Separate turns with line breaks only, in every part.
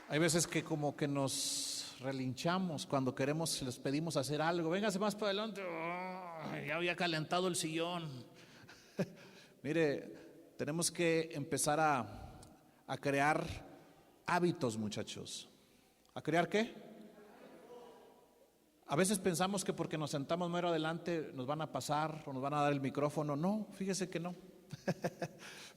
Hay veces que como que nos relinchamos cuando queremos, les pedimos hacer algo. Véngase más para adelante. Oh, ya había calentado el sillón. Mire, tenemos que empezar a crear hábitos, muchachos. ¿A crear qué? A veces pensamos que porque nos sentamos mero adelante nos van a pasar o nos van a dar el micrófono. No, fíjese que no.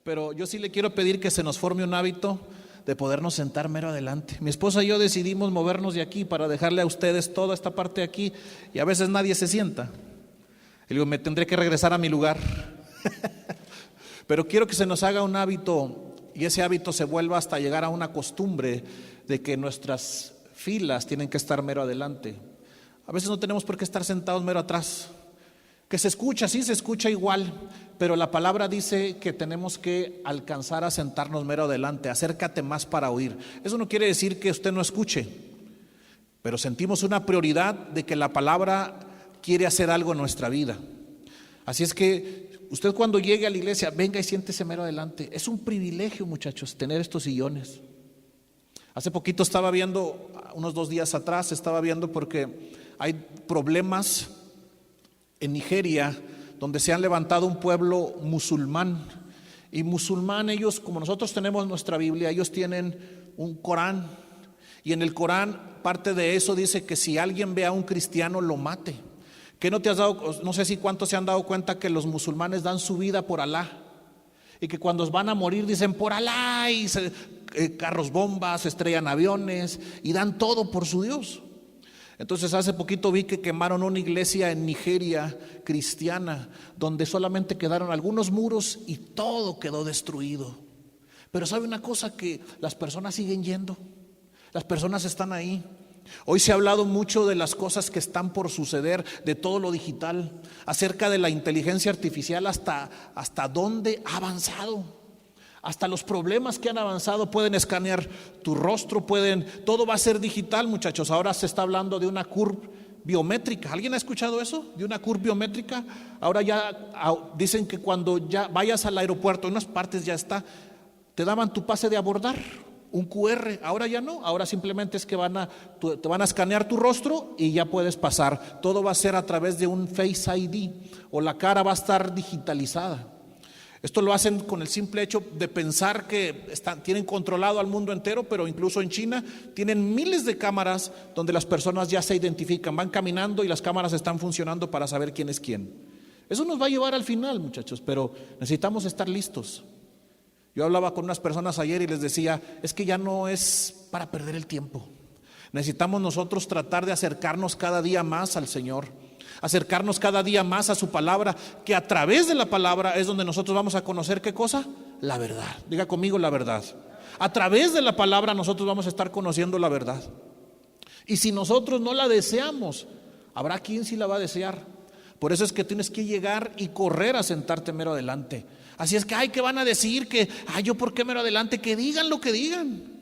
Pero yo sí le quiero pedir que se nos forme un hábito de podernos sentar mero adelante. Mi esposa y yo decidimos movernos de aquí para dejarle a ustedes toda esta parte de aquí, y a veces nadie se sienta. Y digo, me tendré que regresar a mi lugar. Pero quiero que se nos haga un hábito, y ese hábito se vuelva hasta llegar a una costumbre de que nuestras filas tienen que estar mero adelante. A veces no tenemos por qué estar sentados mero atrás. Que se escucha, sí se escucha igual, pero la palabra dice que tenemos que alcanzar a sentarnos mero adelante. Acércate más para oír. Eso no quiere decir que usted no escuche, pero sentimos una prioridad de que la palabra quiere hacer algo en nuestra vida. Así es que usted cuando llegue a la iglesia, venga y siéntese mero adelante. Es un privilegio, muchachos, tener estos sillones. Hace poquito estaba viendo, unos 2 días atrás, estaba viendo porque hay problemas en Nigeria, donde se han levantado un pueblo musulmán. Y musulmán, ellos, como nosotros tenemos nuestra Biblia, ellos tienen un Corán. Y en el Corán, parte de eso dice que si alguien ve a un cristiano, lo mate. ¿Qué no te has dado? No sé si cuántos se han dado cuenta que los musulmanes dan su vida por Alá. Y que cuando van a morir dicen por Alá, y carros bombas, estrellan aviones y dan todo por su Dios. Entonces hace poquito vi que quemaron una iglesia en Nigeria cristiana, donde solamente quedaron algunos muros y todo quedó destruido. Pero sabe una cosa, que las personas siguen yendo, las personas están ahí. Hoy se ha hablado mucho de las cosas que están por suceder, de todo lo digital, acerca de la inteligencia artificial, hasta dónde ha avanzado. Hasta los problemas que han avanzado, pueden escanear tu rostro, todo va a ser digital, muchachos. Ahora se está hablando de una curva biométrica. ¿Alguien ha escuchado eso? De una curva biométrica. Ahora ya dicen que cuando ya vayas al aeropuerto, en unas partes ya está, te daban tu pase de abordar, un QR. Ahora ya no, ahora simplemente es que te van a escanear tu rostro y ya puedes pasar. Todo va a ser a través de un Face ID, o la cara va a estar digitalizada. Esto lo hacen con el simple hecho de pensar que tienen controlado al mundo entero, pero incluso en China tienen miles de cámaras donde las personas ya se identifican, van caminando y las cámaras están funcionando para saber quién es quién. Eso nos va a llevar al final, muchachos, pero necesitamos estar listos. Yo hablaba con unas personas ayer y les decía, es que ya no es para perder el tiempo. Necesitamos nosotros tratar de acercarnos cada día más al Señor, acercarnos cada día más a su palabra, que a través de la palabra es donde nosotros vamos a conocer ¿qué cosa? La verdad. Diga conmigo, la verdad. A través de la palabra nosotros vamos a estar conociendo la verdad. Y si nosotros no la deseamos, habrá quien sí la va a desear. Por eso es que tienes que llegar y correr a sentarte mero adelante. Así es que, ¿qué van a decir? ¿Yo por qué mero adelante? Que digan lo que digan.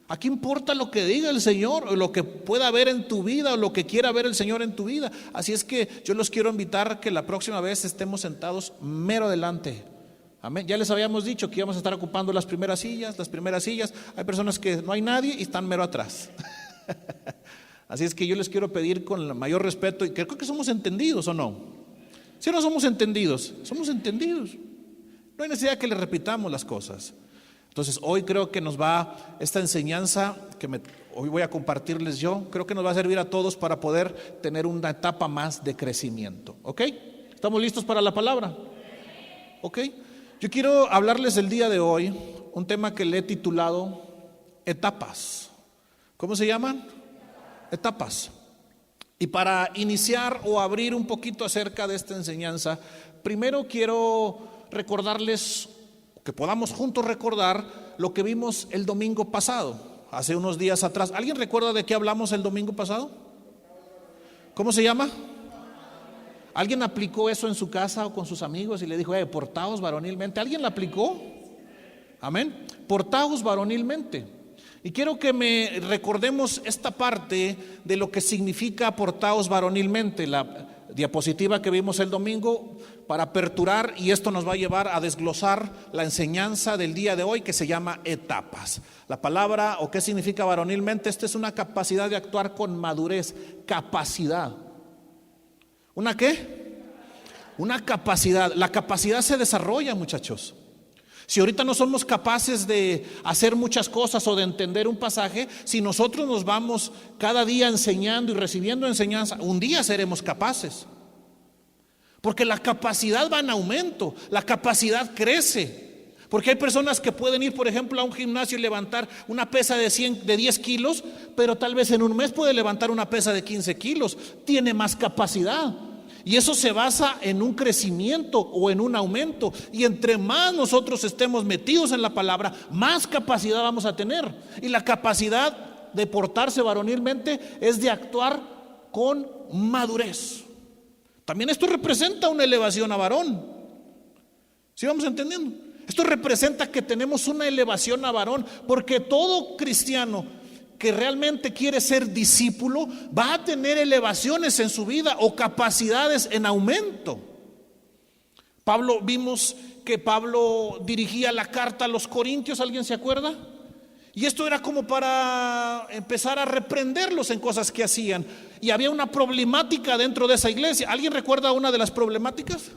¿A qué importa lo que diga el Señor, o lo que pueda ver en tu vida, o lo que quiera ver el Señor en tu vida? Así es que yo los quiero invitar que la próxima vez estemos sentados mero adelante. Amén. Ya les habíamos dicho que íbamos a estar ocupando las primeras sillas. Hay personas que no hay nadie y están mero atrás. Así es que yo les quiero pedir con el mayor respeto, y creo que somos entendidos, ¿o no? Si no somos entendidos, somos entendidos. No hay necesidad que le repitamos las cosas. Entonces hoy creo que nos va esta enseñanza que hoy voy a compartirles yo, creo que nos va a servir a todos para poder tener una etapa más de crecimiento. ¿Ok? ¿Estamos listos para la palabra? ¿Ok? Yo quiero hablarles el día de hoy un tema que le he titulado etapas. ¿Cómo se llaman? Etapas. Y para iniciar o abrir un poquito acerca de esta enseñanza, primero quiero recordarles, que podamos juntos recordar lo que vimos el domingo pasado, hace unos días atrás. ¿Alguien recuerda de qué hablamos el domingo pasado? ¿Cómo se llama? ¿Alguien aplicó eso en su casa o con sus amigos y le dijo, portaos varonilmente? ¿Alguien la aplicó? Amén. Portaos varonilmente. Y quiero que me recordemos esta parte de lo que significa portaos varonilmente. diapositiva que vimos el domingo para aperturar, y esto nos va a llevar a desglosar la enseñanza del día de hoy, que se llama etapas. La palabra, o qué significa varonilmente, esta es una capacidad de actuar con madurez, capacidad. ¿Una qué? Una capacidad. La capacidad se desarrolla, muchachos. Si ahorita no somos capaces de hacer muchas cosas o de entender un pasaje, si nosotros nos vamos cada día enseñando y recibiendo enseñanza, un día seremos capaces. Porque la capacidad va en aumento, la capacidad crece. Porque hay personas que pueden ir, por ejemplo, a un gimnasio y levantar una pesa de 10 kilos, pero tal vez en un mes puede levantar una pesa de 15 kilos. Tiene más capacidad. Y eso se basa en un crecimiento o en un aumento. Y entre más nosotros estemos metidos en la palabra, más capacidad vamos a tener. Y la capacidad de portarse varonilmente es de actuar con madurez. También esto representa una elevación a varón. ¿Sí vamos entendiendo? Esto representa que tenemos una elevación a varón, porque todo cristiano que realmente quiere ser discípulo va a tener elevaciones en su vida o capacidades en aumento. Vimos que Pablo dirigía la carta a los Corintios, ¿alguien se acuerda? Y esto era como para empezar a reprenderlos en cosas que hacían. Y había una problemática dentro de esa iglesia. ¿Alguien recuerda una de las problemáticas?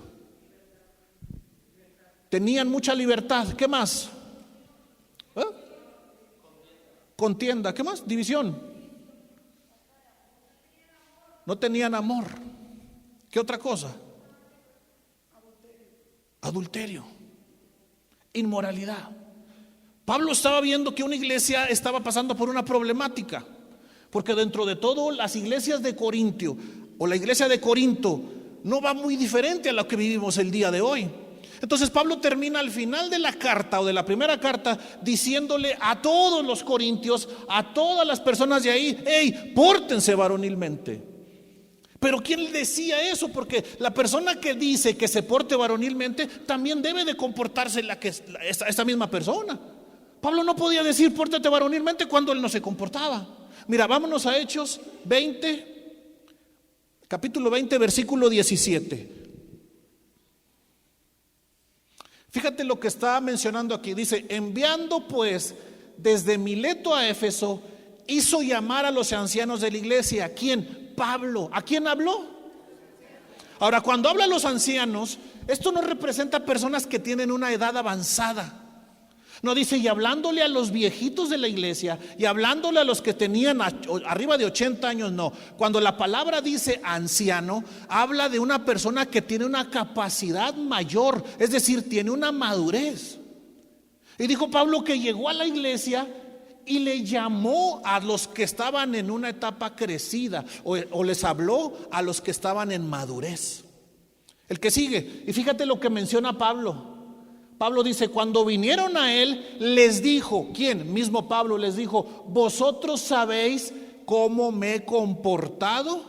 Tenían mucha libertad. ¿Qué más? Contienda. ¿Qué más? División. No tenían amor. ¿Qué otra cosa? Adulterio. Inmoralidad. Pablo estaba viendo que una iglesia estaba pasando por una problemática, porque dentro de todo las iglesias de Corintio o la iglesia de Corinto no va muy diferente a lo que vivimos el día de hoy. Entonces Pablo termina al final de la carta o de la primera carta diciéndole a todos los corintios, a todas las personas de ahí: hey, pórtense varonilmente. Pero ¿quién decía eso? Porque la persona que dice que se porte varonilmente también debe de comportarse esta misma persona. Pablo no podía decir pórtate varonilmente cuando él no se comportaba. Mira, vámonos a Hechos 20, capítulo 20, versículo 17. Fíjate lo que está mencionando aquí. Dice: enviando pues desde Mileto a Éfeso, hizo llamar a los ancianos de la iglesia. ¿A quién? Pablo. ¿A quién habló? Ahora, cuando habla a los ancianos, esto no representa personas que tienen una edad avanzada. No dice, y hablándole a los viejitos de la iglesia, y hablándole a los que tenían arriba de 80 años, no. Cuando la palabra dice anciano, habla de una persona que tiene una capacidad mayor, es decir, tiene una madurez. Y dijo Pablo que llegó a la iglesia y le llamó a los que estaban en una etapa crecida, o les habló a los que estaban en madurez. El que sigue, y fíjate lo que menciona Pablo. Pablo dice, cuando vinieron a él, les dijo, ¿quién? Mismo Pablo les dijo, vosotros sabéis cómo me he comportado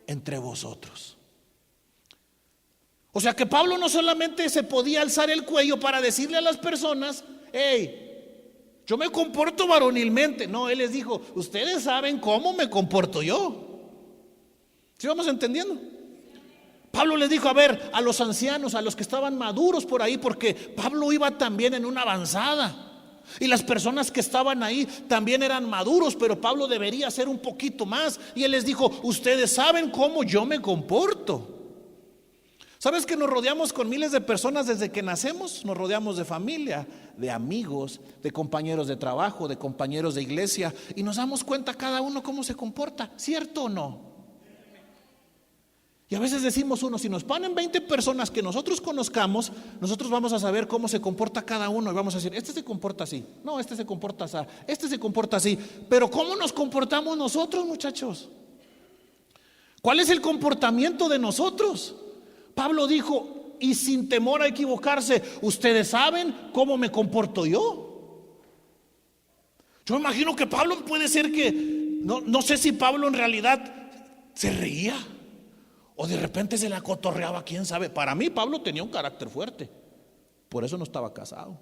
entre vosotros. O sea que Pablo no solamente se podía alzar el cuello para decirle a las personas, hey, yo me comporto varonilmente. No, él les dijo, ustedes saben cómo me comporto yo. ¿Sí vamos entendiendo? Pablo les dijo, a ver, a los ancianos, a los que estaban maduros por ahí, porque Pablo iba también en una avanzada. Y las personas que estaban ahí también eran maduros, pero Pablo debería ser un poquito más. Y él les dijo, ustedes saben cómo yo me comporto. ¿Sabes que nos rodeamos con miles de personas desde que nacemos? Nos rodeamos de familia, de amigos, de compañeros de trabajo, de compañeros de iglesia, y nos damos cuenta cada uno cómo se comporta, ¿cierto o no? Y a veces decimos uno, si nos ponen 20 personas que nosotros conozcamos, nosotros vamos a saber cómo se comporta cada uno y vamos a decir, este se comporta así, no, este se comporta así, este se comporta así. Pero ¿cómo nos comportamos nosotros, muchachos? ¿Cuál es el comportamiento de nosotros? Pablo dijo, y sin temor a equivocarse, ustedes saben cómo me comporto yo. Yo imagino que Pablo puede ser que, no sé si Pablo en realidad se reía o de repente se la cotorreaba, quién sabe. Para mí Pablo tenía un carácter fuerte, por eso no estaba casado.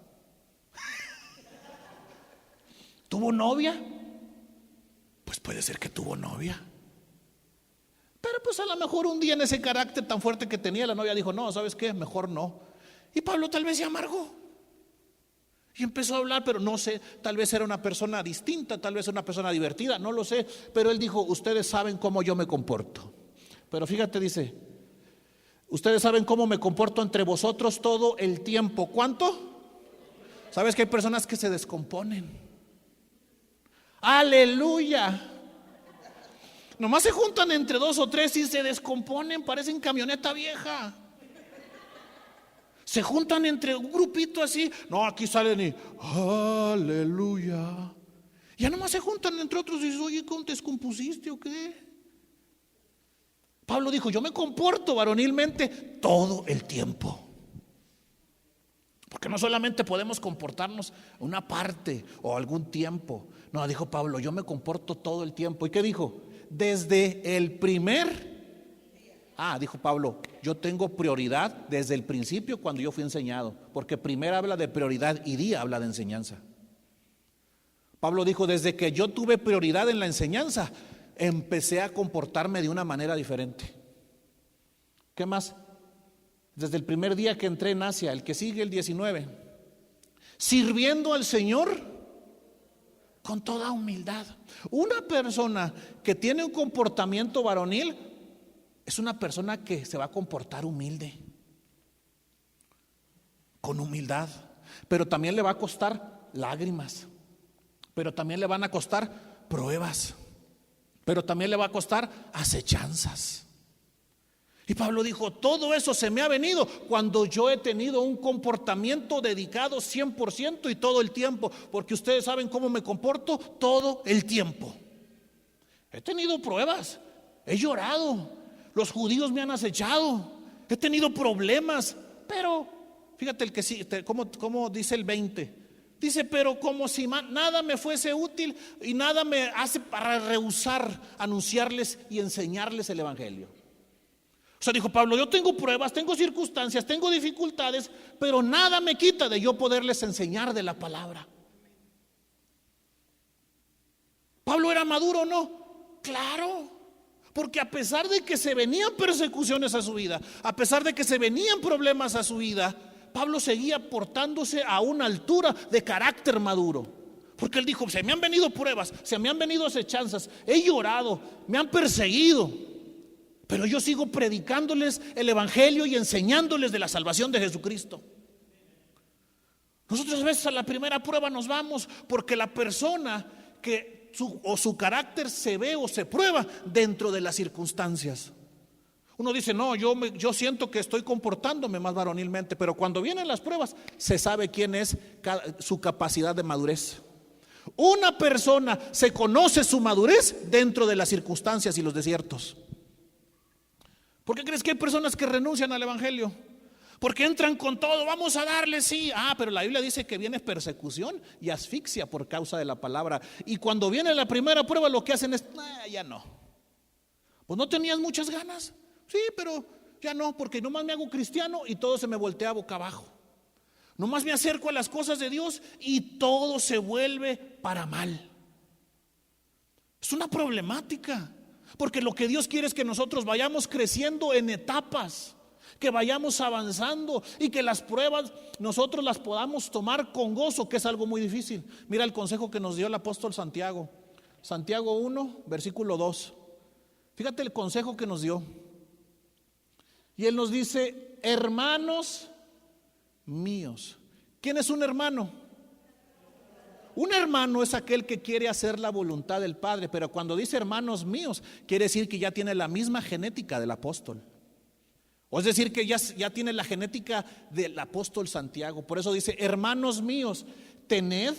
¿Tuvo novia? Pues puede ser que tuvo novia, Pero pues a lo mejor un día en ese carácter tan fuerte que tenía, la novia dijo, no, ¿sabes qué? Mejor no. Y Pablo tal vez se amargó y empezó a hablar, pero no sé, tal vez era una persona distinta, tal vez era una persona divertida, no lo sé. Pero él dijo, ustedes saben cómo yo me comporto. Pero fíjate, dice, ustedes saben cómo me comporto entre vosotros todo el tiempo. ¿Cuánto? ¿Sabes que hay personas que se descomponen? Aleluya. Nomás se juntan entre 2 o 3 y se descomponen, parecen camioneta vieja. Se juntan entre un grupito así. No, aquí salen y aleluya. Ya nomás se juntan entre otros y dicen, oye, ¿cómo te descompusiste o qué? Pablo dijo, yo me comporto varonilmente todo el tiempo. Porque no solamente podemos comportarnos una parte o algún tiempo. No, dijo Pablo, yo me comporto todo el tiempo. ¿Y qué dijo? Desde el primer. Dijo Pablo, yo tengo prioridad desde el principio cuando yo fui enseñado. Porque primer habla de prioridad y día habla de enseñanza. Pablo dijo, desde que yo tuve prioridad en la enseñanza, empecé a comportarme de una manera diferente. ¿Qué más? Desde el primer día que entré en Asia, el que sigue el 19, sirviendo al Señor con toda humildad. Una persona que tiene un comportamiento varonil es una persona que se va a comportar humilde, con humildad, pero también le va a costar lágrimas, pero también le van a costar pruebas, pero también le va a costar acechanzas. Y Pablo dijo, todo eso se me ha venido cuando yo he tenido un comportamiento dedicado 100% y todo el tiempo, porque ustedes saben cómo me comporto todo el tiempo. He tenido pruebas, he llorado, los judíos me han acechado, he tenido problemas, pero fíjate el que sí, como dice el 20. Dice, pero como si nada me fuese útil y nada me hace para rehusar anunciarles y enseñarles el evangelio. O sea, dijo Pablo, yo tengo pruebas, tengo circunstancias, tengo dificultades, pero nada me quita de yo poderles enseñar de la palabra. ¿Pablo era maduro o no? Claro, porque a pesar de que se venían persecuciones a su vida, a pesar de que se venían problemas a su vida, Pablo seguía portándose a una altura de carácter maduro. Porque él dijo, se me han venido pruebas, se me han venido acechanzas, he llorado, me han perseguido, pero yo sigo predicándoles el evangelio y enseñándoles de la salvación de Jesucristo. Nosotros a veces a la primera prueba nos vamos porque la persona que su carácter se ve o se prueba dentro de las circunstancias. Uno dice, no, yo siento que estoy comportándome más varonilmente, pero cuando vienen las pruebas se sabe quién es su capacidad de madurez. Una persona se conoce su madurez dentro de las circunstancias y los desiertos. ¿Por qué crees que hay personas que renuncian al evangelio? Porque entran con todo, vamos a darle, sí. Pero la Biblia dice que viene persecución y asfixia por causa de la palabra. Y cuando viene la primera prueba, lo que hacen es, ya no. Pues no tenías muchas ganas. Sí, pero ya no, porque nomás me hago cristiano y todo se me voltea boca abajo. Nomás me acerco a las cosas de Dios y todo se vuelve para mal. Es una problemática. Porque lo que Dios quiere es que nosotros vayamos creciendo en etapas, que vayamos avanzando y que las pruebas nosotros las podamos tomar con gozo, que es algo muy difícil. Mira el consejo que nos dio el apóstol Santiago. Santiago 1, versículo 2. Fíjate el consejo que nos dio. Y él nos dice, hermanos míos. ¿Quién es un hermano? Un hermano es aquel que quiere hacer la voluntad del Padre, pero cuando dice hermanos míos, quiere decir que ya tiene la misma genética del apóstol. O es decir, que ya tiene la genética del apóstol Santiago. Por eso dice, hermanos míos, tened,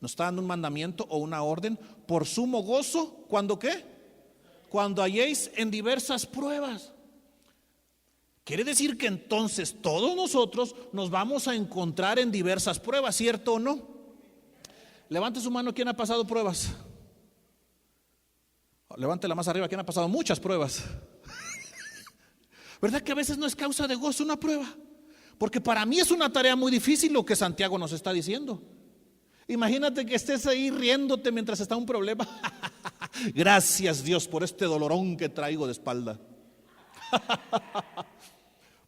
nos está dando un mandamiento o una orden, por sumo gozo, ¿cuándo qué? Cuando halléis en diversas pruebas. Quiere decir que entonces todos nosotros nos vamos a encontrar en diversas pruebas, ¿cierto o no? Levante su mano, ¿quién ha pasado pruebas? Levántela más arriba, ¿quién ha pasado muchas pruebas? ¿Verdad que a veces no es causa de gozo una prueba? Porque para mí es una tarea muy difícil lo que Santiago nos está diciendo. Imagínate que estés ahí riéndote mientras está un problema. Gracias, Dios, por este dolorón que traigo de espalda.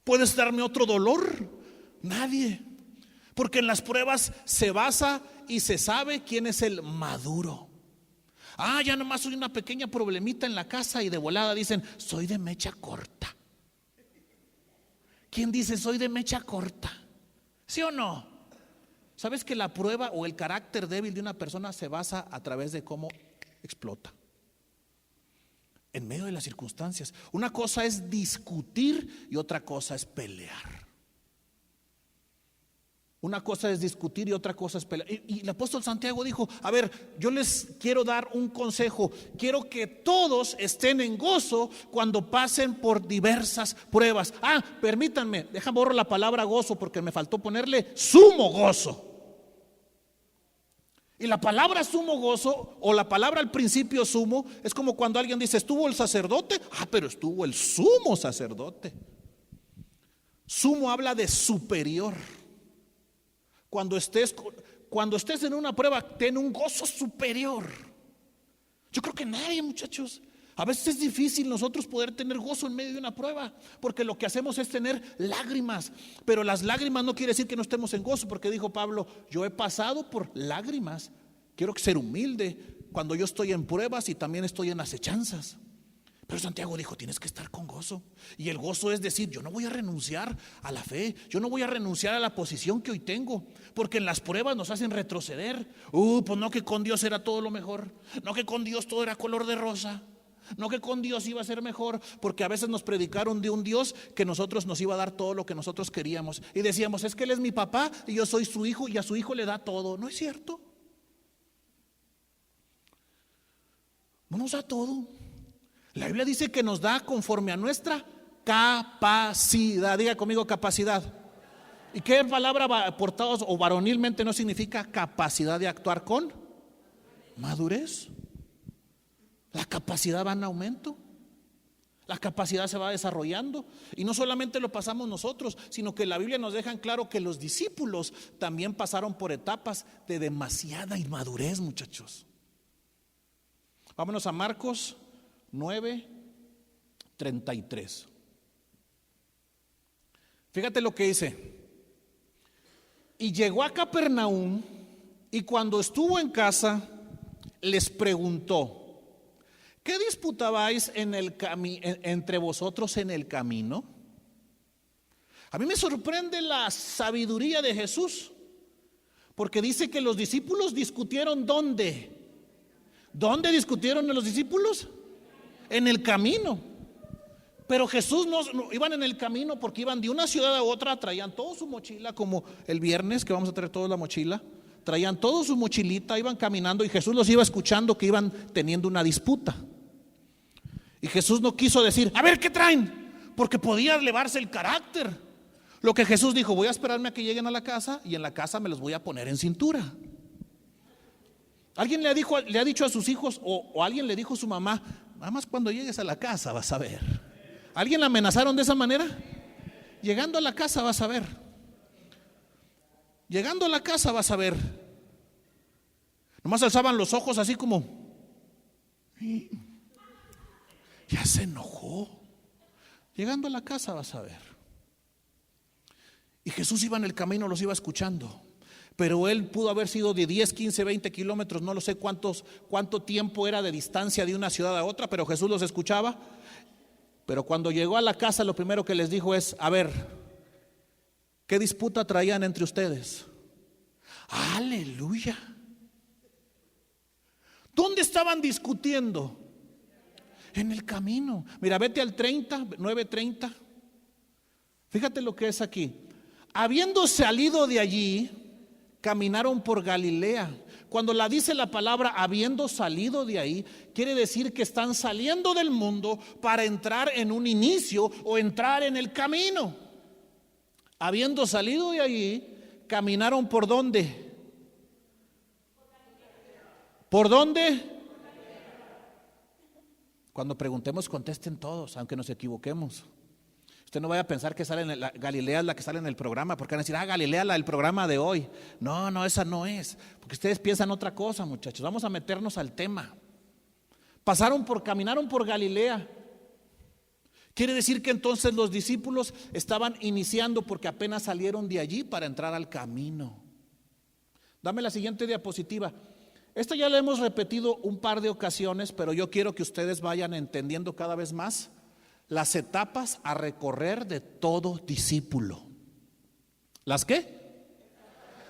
¿Puedes darme otro dolor? Nadie. Porque en las pruebas se basa y se sabe quién es el maduro. Ya nomás soy una pequeña problemita en la casa y de volada dicen, soy de mecha corta. ¿Quién dice soy de mecha corta? ¿Sí o no? ¿Sabes que la prueba o el carácter débil de una persona se basa a través de cómo explota? En medio de las circunstancias. Una cosa es discutir y otra cosa es pelear. Una cosa es discutir y otra cosa es pelear. Y el apóstol Santiago dijo, a ver, yo les quiero dar un consejo. Quiero que todos estén en gozo cuando pasen por diversas pruebas. Permítanme, borro la palabra gozo porque me faltó ponerle sumo gozo. Y la palabra sumo gozo, o la palabra al principio sumo, es como cuando alguien dice, ¿estuvo el sacerdote? Pero estuvo el sumo sacerdote. Sumo habla de superior. Cuando estés en una prueba, ten un gozo superior. Yo creo que nadie, muchachos. A veces es difícil nosotros poder tener gozo en medio de una prueba, porque lo que hacemos es tener lágrimas. Pero las lágrimas no quiere decir que no estemos en gozo, porque dijo Pablo, yo he pasado por lágrimas. Quiero ser humilde cuando yo estoy en pruebas y también estoy en acechanzas. Pero Santiago dijo, tienes que estar con gozo. Y el gozo es decir, yo no voy a renunciar a la fe, yo no voy a renunciar a la posición que hoy tengo, porque en las pruebas nos hacen retroceder. Pues no que con Dios era todo lo mejor, no que con Dios todo era color de rosa, no que con Dios iba a ser mejor, porque a veces nos predicaron de un Dios que nosotros nos iba a dar todo lo que nosotros queríamos. Y decíamos, es que Él es mi papá y yo soy su hijo, y a su hijo le da todo. No es cierto. No nos da todo. La Biblia dice que nos da conforme a nuestra capacidad. Diga conmigo capacidad. ¿Y qué palabra portados o varonilmente no significa capacidad de actuar con madurez? La capacidad va en aumento. La capacidad se va desarrollando. Y no solamente lo pasamos nosotros, sino que la Biblia nos deja en claro que los discípulos también pasaron por etapas de demasiada inmadurez, muchachos. Vámonos a Marcos 9:33. Fíjate lo que dice. Y llegó a Capernaum, y cuando estuvo en casa, les preguntó: ¿qué disputabais entre vosotros en el camino? A mí me sorprende la sabiduría de Jesús, porque dice que los discípulos discutieron ¿dónde? ¿Dónde discutieron los discípulos? En el camino. Pero Jesús no iban en el camino porque iban de una ciudad a otra, traían toda su mochila, como el viernes que vamos a traer toda la mochila, traían toda su mochilita, iban caminando y Jesús los iba escuchando que iban teniendo una disputa. Y Jesús no quiso decir, a ver, ¿qué traen? Porque podía elevarse el carácter. Lo que Jesús dijo, voy a esperarme a que lleguen a la casa y en la casa me los voy a poner en cintura. Alguien le ha dicho a sus hijos o alguien le dijo a su mamá, nada más cuando llegues a la casa vas a ver. ¿Alguien la amenazaron de esa manera? Llegando a la casa vas a ver. Llegando a la casa vas a ver. Nomás alzaban los ojos así como, ya se enojó. Llegando a la casa vas a ver. Y Jesús iba en el camino, los iba escuchando. Pero él pudo haber sido de 10, 15, 20 kilómetros, no lo sé cuánto tiempo era de distancia de una ciudad a otra, pero Jesús los escuchaba. Pero cuando llegó a la casa, lo primero que les dijo es, a ver, ¿qué disputa traían entre ustedes? Aleluya. ¿Dónde estaban discutiendo? En el camino. Mira, vete al 9:30. Fíjate lo que es aquí. Habiendo salido de allí, caminaron por Galilea. Cuando dice la palabra habiendo salido de ahí, quiere decir que están saliendo del mundo para entrar en un inicio o entrar en el camino. Habiendo salido de allí, caminaron ¿por dónde? ¿Por dónde? Cuando preguntemos, contesten todos, aunque nos equivoquemos. Usted no vaya a pensar que Galilea es la que sale en el programa, porque van a decir, Galilea la del programa de hoy. No, esa no es, porque ustedes piensan otra cosa, muchachos. Vamos a meternos al tema. Caminaron por Galilea. Quiere decir que entonces los discípulos estaban iniciando porque apenas salieron de allí para entrar al camino. Dame la siguiente diapositiva. Esto ya lo hemos repetido un par de ocasiones, pero yo quiero que ustedes vayan entendiendo cada vez más las etapas a recorrer de todo discípulo. ¿Las qué?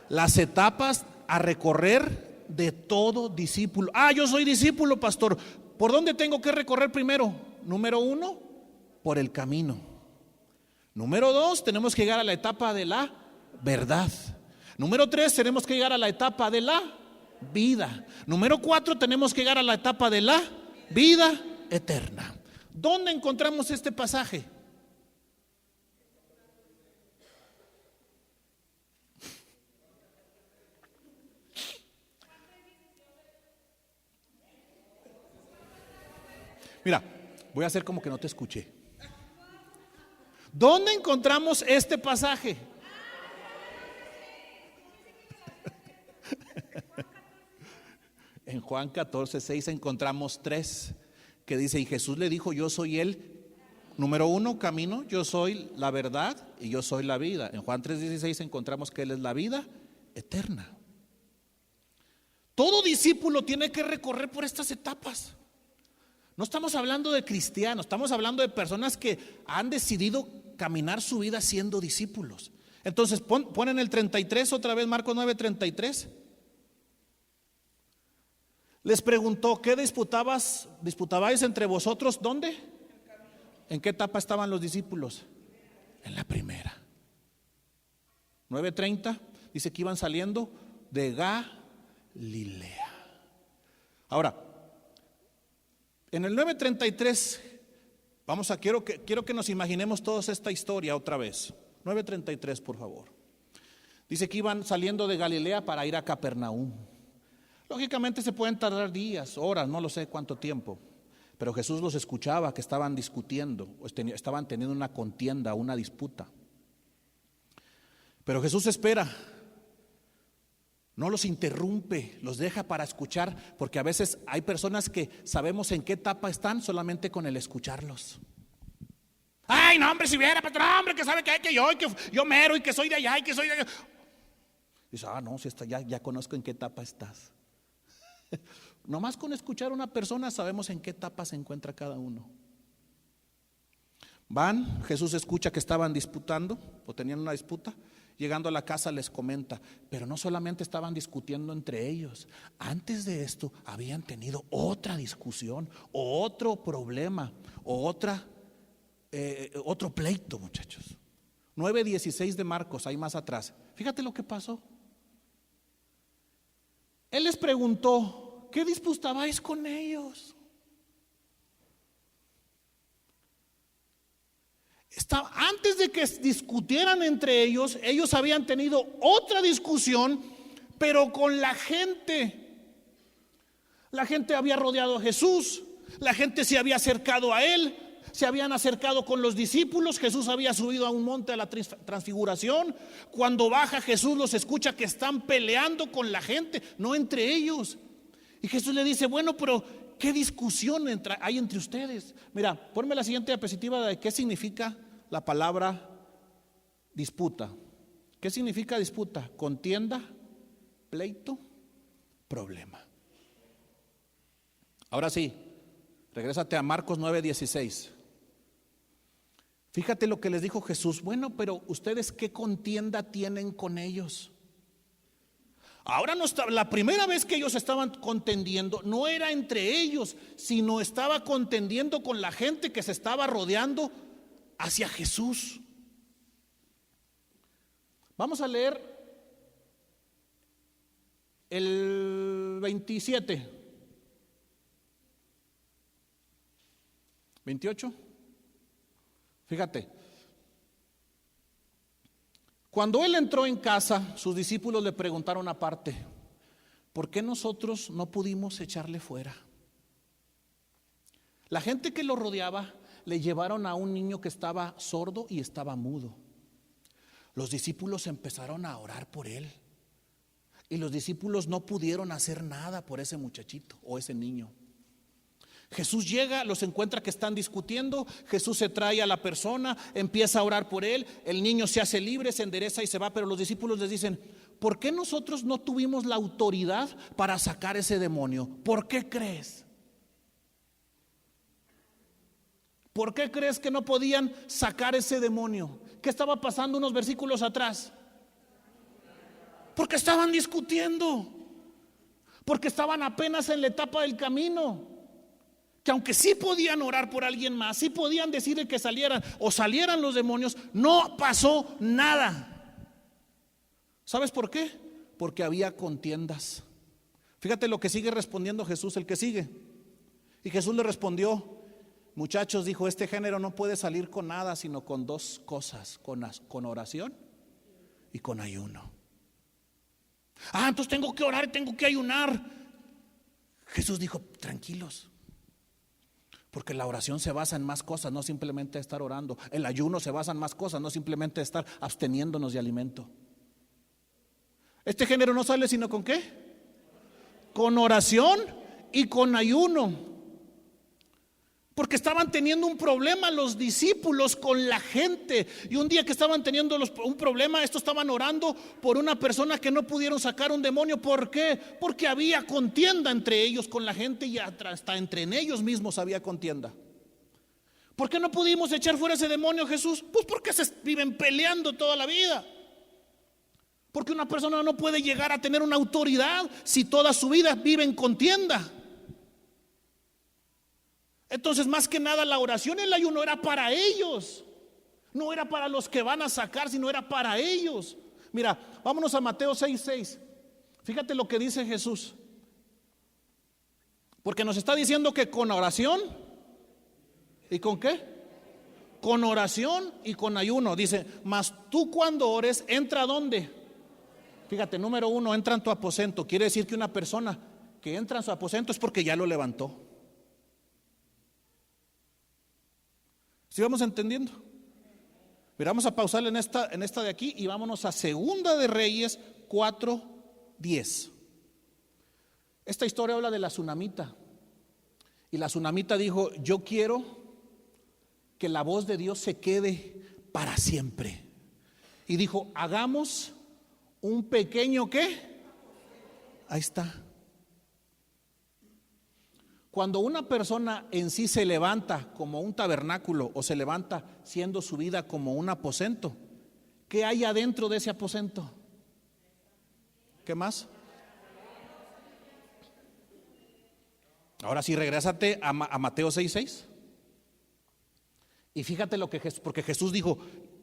Las etapas a recorrer de todo discípulo. Yo soy discípulo, pastor. ¿Por dónde tengo que recorrer primero? Número 1, por el camino. Número 2, tenemos que llegar a la etapa de la verdad. Número 3, tenemos que llegar a la etapa de la vida. Número 4, tenemos que llegar a la etapa de la vida eterna. ¿Dónde encontramos este pasaje? Mira, voy a hacer como que no te escuché. ¿Dónde encontramos este pasaje? En Juan 14:6 encontramos 3 que dice: y Jesús le dijo, yo soy el número 1 camino, yo soy la verdad y yo soy la vida. En Juan 3:16 encontramos que Él es la vida eterna. Todo discípulo tiene que recorrer por estas etapas. No estamos hablando de cristianos, estamos hablando de personas que han decidido caminar su vida siendo discípulos. Entonces ponen el 33 otra vez, Marcos 9:33. Les preguntó, ¿qué disputabais entre vosotros? ¿Dónde? ¿En qué etapa estaban los discípulos? En la primera. 9:30 dice que iban saliendo de Galilea. Ahora, en el 9:33, quiero que nos imaginemos todos esta historia otra vez. 9:33, por favor. Dice que iban saliendo de Galilea para ir a Capernaum. Lógicamente se pueden tardar días, horas, no lo sé cuánto tiempo. Pero Jesús los escuchaba que estaban discutiendo, estaban teniendo una contienda, una disputa. Pero Jesús espera, no los interrumpe, los deja para escuchar, porque a veces hay personas que sabemos en qué etapa están solamente con el escucharlos. Ay, no, hombre, si viera, patrón, hombre, que sabe que yo mero y que soy de allá y que soy de allá. Dice, no, si ya conozco en qué etapa estás. Nomás con escuchar a una persona sabemos en qué etapa se encuentra cada uno. Jesús escucha que estaban disputando o tenían una disputa. Llegando a la casa les comenta, pero no solamente estaban discutiendo entre ellos, antes de esto habían tenido otra discusión, o otro problema, o otro pleito, muchachos. 9:16 de Marcos, ahí más atrás. Fíjate lo que pasó. Él les preguntó, ¿qué disputabais con ellos? Antes de que discutieran entre ellos, ellos habían tenido otra discusión, pero con la gente. La gente había rodeado a Jesús, la gente se había acercado a Él, se habían acercado con los discípulos. Jesús había subido a un monte a la transfiguración. Cuando baja Jesús los escucha que están peleando con la gente, no entre ellos. Y Jesús le dice, bueno, pero ¿qué discusión hay entre ustedes? Mira, ponme la siguiente diapositiva de qué significa la palabra disputa. ¿Qué significa disputa? Contienda, pleito, problema. Ahora sí, regrésate a Marcos 9:16. Fíjate lo que les dijo Jesús. Bueno, pero ustedes ¿qué contienda tienen con ellos? Ahora no está, la primera vez que ellos estaban contendiendo no era entre ellos, sino estaba contendiendo con la gente que se estaba rodeando hacia Jesús. Vamos a leer el 27, 28. Fíjate. Cuando él entró en casa, sus discípulos le preguntaron aparte, ¿por qué nosotros no pudimos echarle fuera? La gente que lo rodeaba le llevaron a un niño que estaba sordo y estaba mudo. Los discípulos empezaron a orar por él y los discípulos no pudieron hacer nada por ese muchachito o ese niño. Jesús llega, los encuentra que están discutiendo, Jesús se trae a la persona, empieza a orar por él, el niño se hace libre, se endereza y se va, pero los discípulos les dicen: ¿por qué nosotros no tuvimos la autoridad para sacar ese demonio? ¿Por qué crees? ¿Por qué crees que no podían sacar ese demonio? ¿Qué estaba pasando unos versículos atrás? Porque estaban discutiendo, porque estaban apenas en la etapa del camino. Que aunque sí podían orar por alguien más, sí podían decirle que salieran o salieran los demonios, no pasó nada. ¿Sabes por qué? Porque había contiendas. Fíjate lo que sigue respondiendo Jesús, el que sigue. Y Jesús le respondió: muchachos, dijo, este género no puede salir con nada, sino con dos cosas, con oración y con ayuno. Entonces tengo que orar y tengo que ayunar. Jesús dijo: tranquilos. Porque la oración se basa en más cosas, no simplemente estar orando. El ayuno se basa en más cosas, no simplemente estar absteniéndonos de alimento. Este género no sale sino ¿con qué? Con oración y con ayuno. Porque estaban teniendo un problema los discípulos con la gente. Y un día que estaban teniendo un problema, estos estaban orando por una persona que no pudieron sacar un demonio. ¿Por qué? Porque había contienda entre ellos con la gente y hasta entre ellos mismos había contienda. ¿Por qué no pudimos echar fuera ese demonio, Jesús? Pues porque se viven peleando toda la vida. Porque una persona no puede llegar a tener una autoridad si toda su vida vive en contienda. Entonces, más que nada, la oración y el ayuno era para ellos. No era para los que van a sacar, sino era para ellos. Mira, vámonos a Mateo 6:6. Fíjate lo que dice Jesús. Porque nos está diciendo que con oración. ¿Y con qué? Con oración y con ayuno. Dice: mas tú cuando ores, entra ¿a dónde? Fíjate, número 1, entra en tu aposento. Quiere decir que una persona que entra en su aposento es porque ya lo levantó. ¿Sí vamos entendiendo? Mira, vamos a pausar en esta de aquí y vámonos a Segunda de Reyes 4:10. Esta historia habla de la tsunamita. Y la tsunamita dijo: yo quiero que la voz de Dios se quede para siempre. Y dijo: hagamos un pequeño ¿qué? Ahí está. Cuando una persona en sí se levanta como un tabernáculo o se levanta siendo su vida como un aposento, ¿qué hay adentro de ese aposento? ¿Qué más? Ahora sí, regrésate a Mateo 6:6. Y fíjate lo que porque Jesús dijo,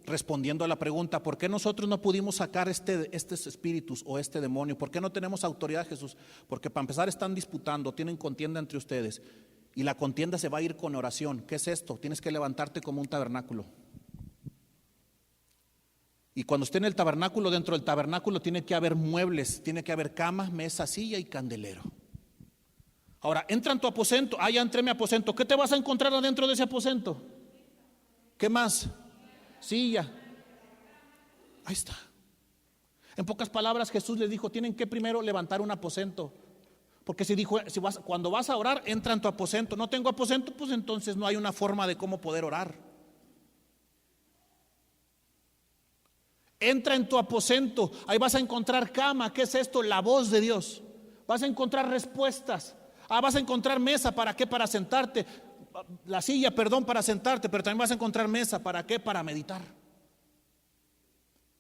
respondiendo a la pregunta: ¿por qué nosotros no pudimos sacar estos espíritus o este demonio? ¿Por qué no tenemos autoridad, Jesús? Porque para empezar están disputando, tienen contienda entre ustedes. Y la contienda se va a ir con oración. ¿Qué es esto? Tienes que levantarte como un tabernáculo. Y cuando esté en el tabernáculo, dentro del tabernáculo tiene que haber muebles, tiene que haber cama, mesa, silla y candelero. Ahora, entra en tu aposento. Ya entré en mi aposento. ¿Qué te vas a encontrar adentro de ese aposento? ¿Qué más? Silla. Ahí está. En pocas palabras, Jesús les dijo: tienen que primero levantar un aposento. Porque cuando vas a orar, entra en tu aposento. No tengo aposento, pues entonces no hay una forma de cómo poder orar. Entra en tu aposento. Ahí vas a encontrar cama. ¿Qué es esto? La voz de Dios. Vas a encontrar respuestas. Vas a encontrar mesa. ¿Para qué? Para sentarte. La silla, para sentarte. Pero también vas a encontrar mesa. ¿Para qué? Para meditar.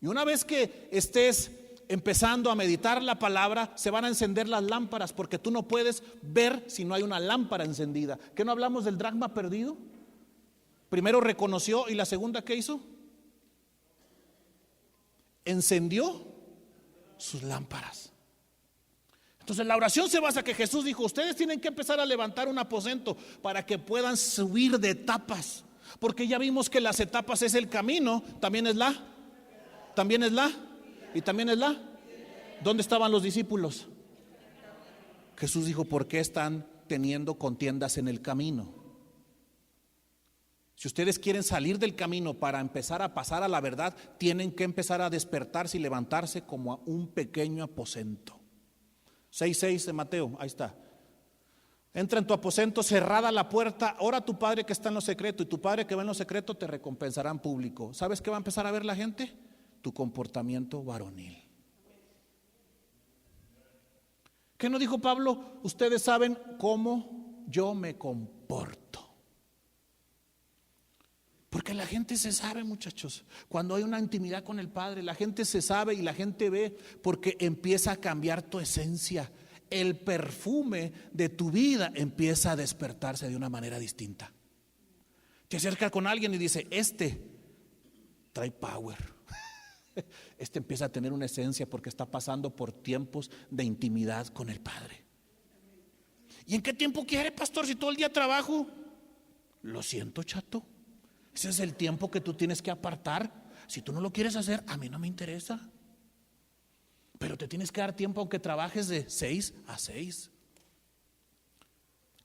Y una vez que estés empezando a meditar la palabra, se van a encender las lámparas, porque tú no puedes ver si no hay una lámpara encendida. ¿Qué no hablamos del dracma perdido? Primero reconoció y la segunda, ¿qué hizo? Encendió sus lámparas. Entonces la oración se basa que Jesús dijo: ustedes tienen que empezar a levantar un aposento para que puedan subir de etapas, porque ya vimos que las etapas es el camino, también es la y también es la. ¿Dónde estaban los discípulos? Jesús dijo: ¿por qué están teniendo contiendas en el camino? Si ustedes quieren salir del camino para empezar a pasar a la verdad, tienen que empezar a despertarse y levantarse como a un pequeño aposento. 6:6 de Mateo, ahí está. Entra en tu aposento, cerrada la puerta, ora a tu Padre que está en lo secreto, y tu Padre que va en lo secreto te recompensará en público. ¿Sabes qué va a empezar a ver la gente? Tu comportamiento varonil. ¿Qué no dijo Pablo? Ustedes saben cómo yo me comporto. Porque la gente se sabe, muchachos. Cuando hay una intimidad con el Padre, la gente se sabe y la gente ve, porque empieza a cambiar tu esencia. El perfume de tu vida empieza a despertarse de una manera distinta. Te acercas con alguien y dice: este trae power. Este empieza a tener una esencia porque está pasando por tiempos de intimidad con el Padre. ¿Y en qué tiempo quiere, pastor, si todo el día trabajo? Lo siento, chato. Ese es el tiempo que tú tienes que apartar. Si tú no lo quieres hacer, a mí no me interesa. Pero te tienes que dar tiempo aunque trabajes de 6 a 6.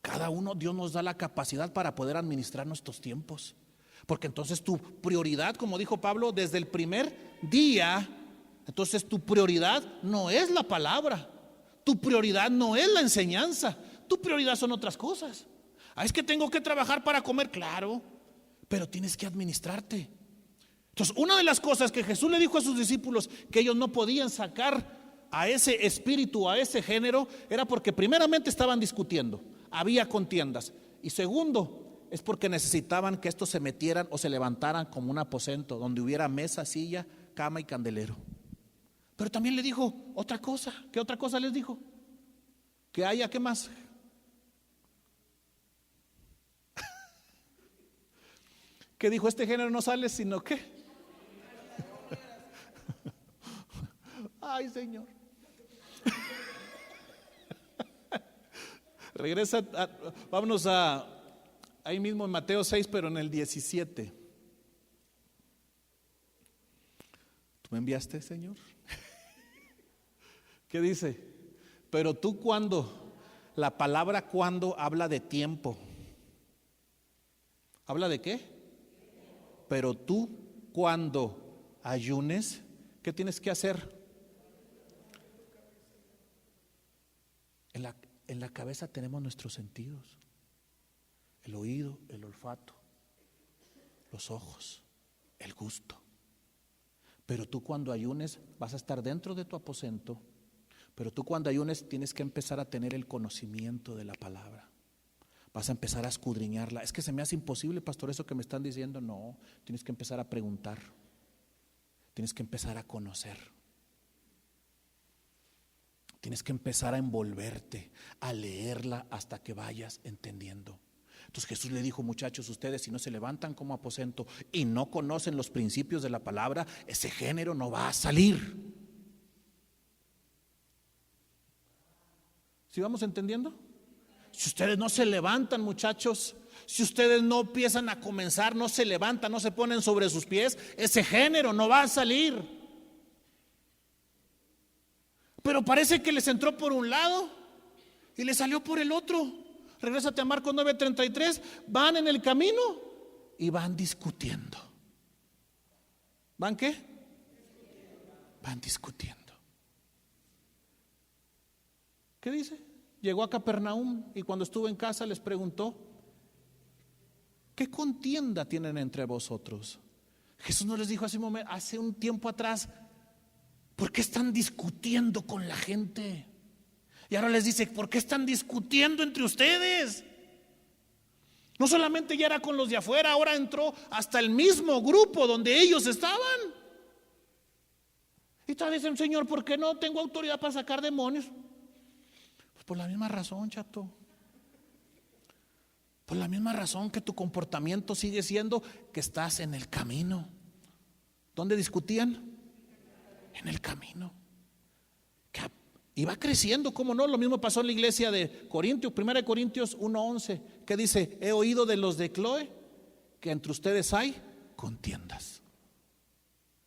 Cada uno, Dios nos da la capacidad para poder administrar nuestros tiempos. Porque entonces tu prioridad, como dijo Pablo, desde el primer día, entonces tu prioridad no es la palabra, tu prioridad no es la enseñanza, tu prioridad son otras cosas. Es que tengo que trabajar para comer, claro, pero tienes que administrarte. Entonces, una de las cosas que Jesús le dijo a sus discípulos que ellos no podían sacar a ese espíritu, a ese género, era porque primeramente estaban discutiendo, había contiendas, y segundo, es porque necesitaban que estos se metieran o se levantaran como un aposento donde hubiera mesa, silla, cama y candelero. Pero también le dijo otra cosa. ¿Qué otra cosa les dijo? Que haya, ¿qué más? ¿Qué dijo? Este género no sale sino ¿qué? Ay, Señor. Regresa, vámonos a ahí mismo en Mateo 6, pero en el 17. ¿Tú me enviaste, Señor? ¿Qué dice? Pero tú cuando, la palabra cuando habla de tiempo. ¿Habla de qué? Pero tú cuando ayunes, ¿qué tienes que hacer? En la cabeza tenemos nuestros sentidos: el oído, el olfato, los ojos, el gusto. Pero tú cuando ayunes vas a estar dentro de tu aposento, pero tú cuando ayunes tienes que empezar a tener el conocimiento de la palabra. Vas a empezar a escudriñarla. Es que se me hace imposible, pastor, eso que me están diciendo. No, tienes que empezar a preguntar. Tienes que empezar a conocer. Tienes que empezar a envolverte, a leerla hasta que vayas entendiendo. Entonces Jesús le dijo: muchachos, ustedes si no se levantan como aposento y no conocen los principios de la palabra, ese género no va a salir. ¿Sí vamos entendiendo? Si ustedes no se levantan, muchachos, si ustedes no empiezan a comenzar, no se levantan, no se ponen sobre sus pies, ese género no va a salir. Pero parece que les entró por un lado y les salió por el otro. Regrésate a Marcos 9:33. Van en el camino y van discutiendo. ¿Van qué? Van discutiendo. ¿Qué dice? Llegó a Capernaum y cuando estuvo en casa les preguntó: ¿qué contienda tienen entre vosotros? Jesús no les dijo hace un tiempo atrás: ¿por qué están discutiendo con la gente? Y ahora les dice: ¿por qué están discutiendo entre ustedes? No solamente ya era con los de afuera, ahora entró hasta el mismo grupo donde ellos estaban. Y todos dicen: Señor, ¿por qué no tengo autoridad para sacar demonios? Pues por la misma razón, chato. Por la misma razón que tu comportamiento sigue siendo que estás en el camino. ¿Dónde discutían? En el camino. Que iba creciendo, ¿cómo no? Lo mismo pasó en la iglesia de Corintios, 1 Corintios 1:11, que dice: he oído de los de Cloe que entre ustedes hay contiendas.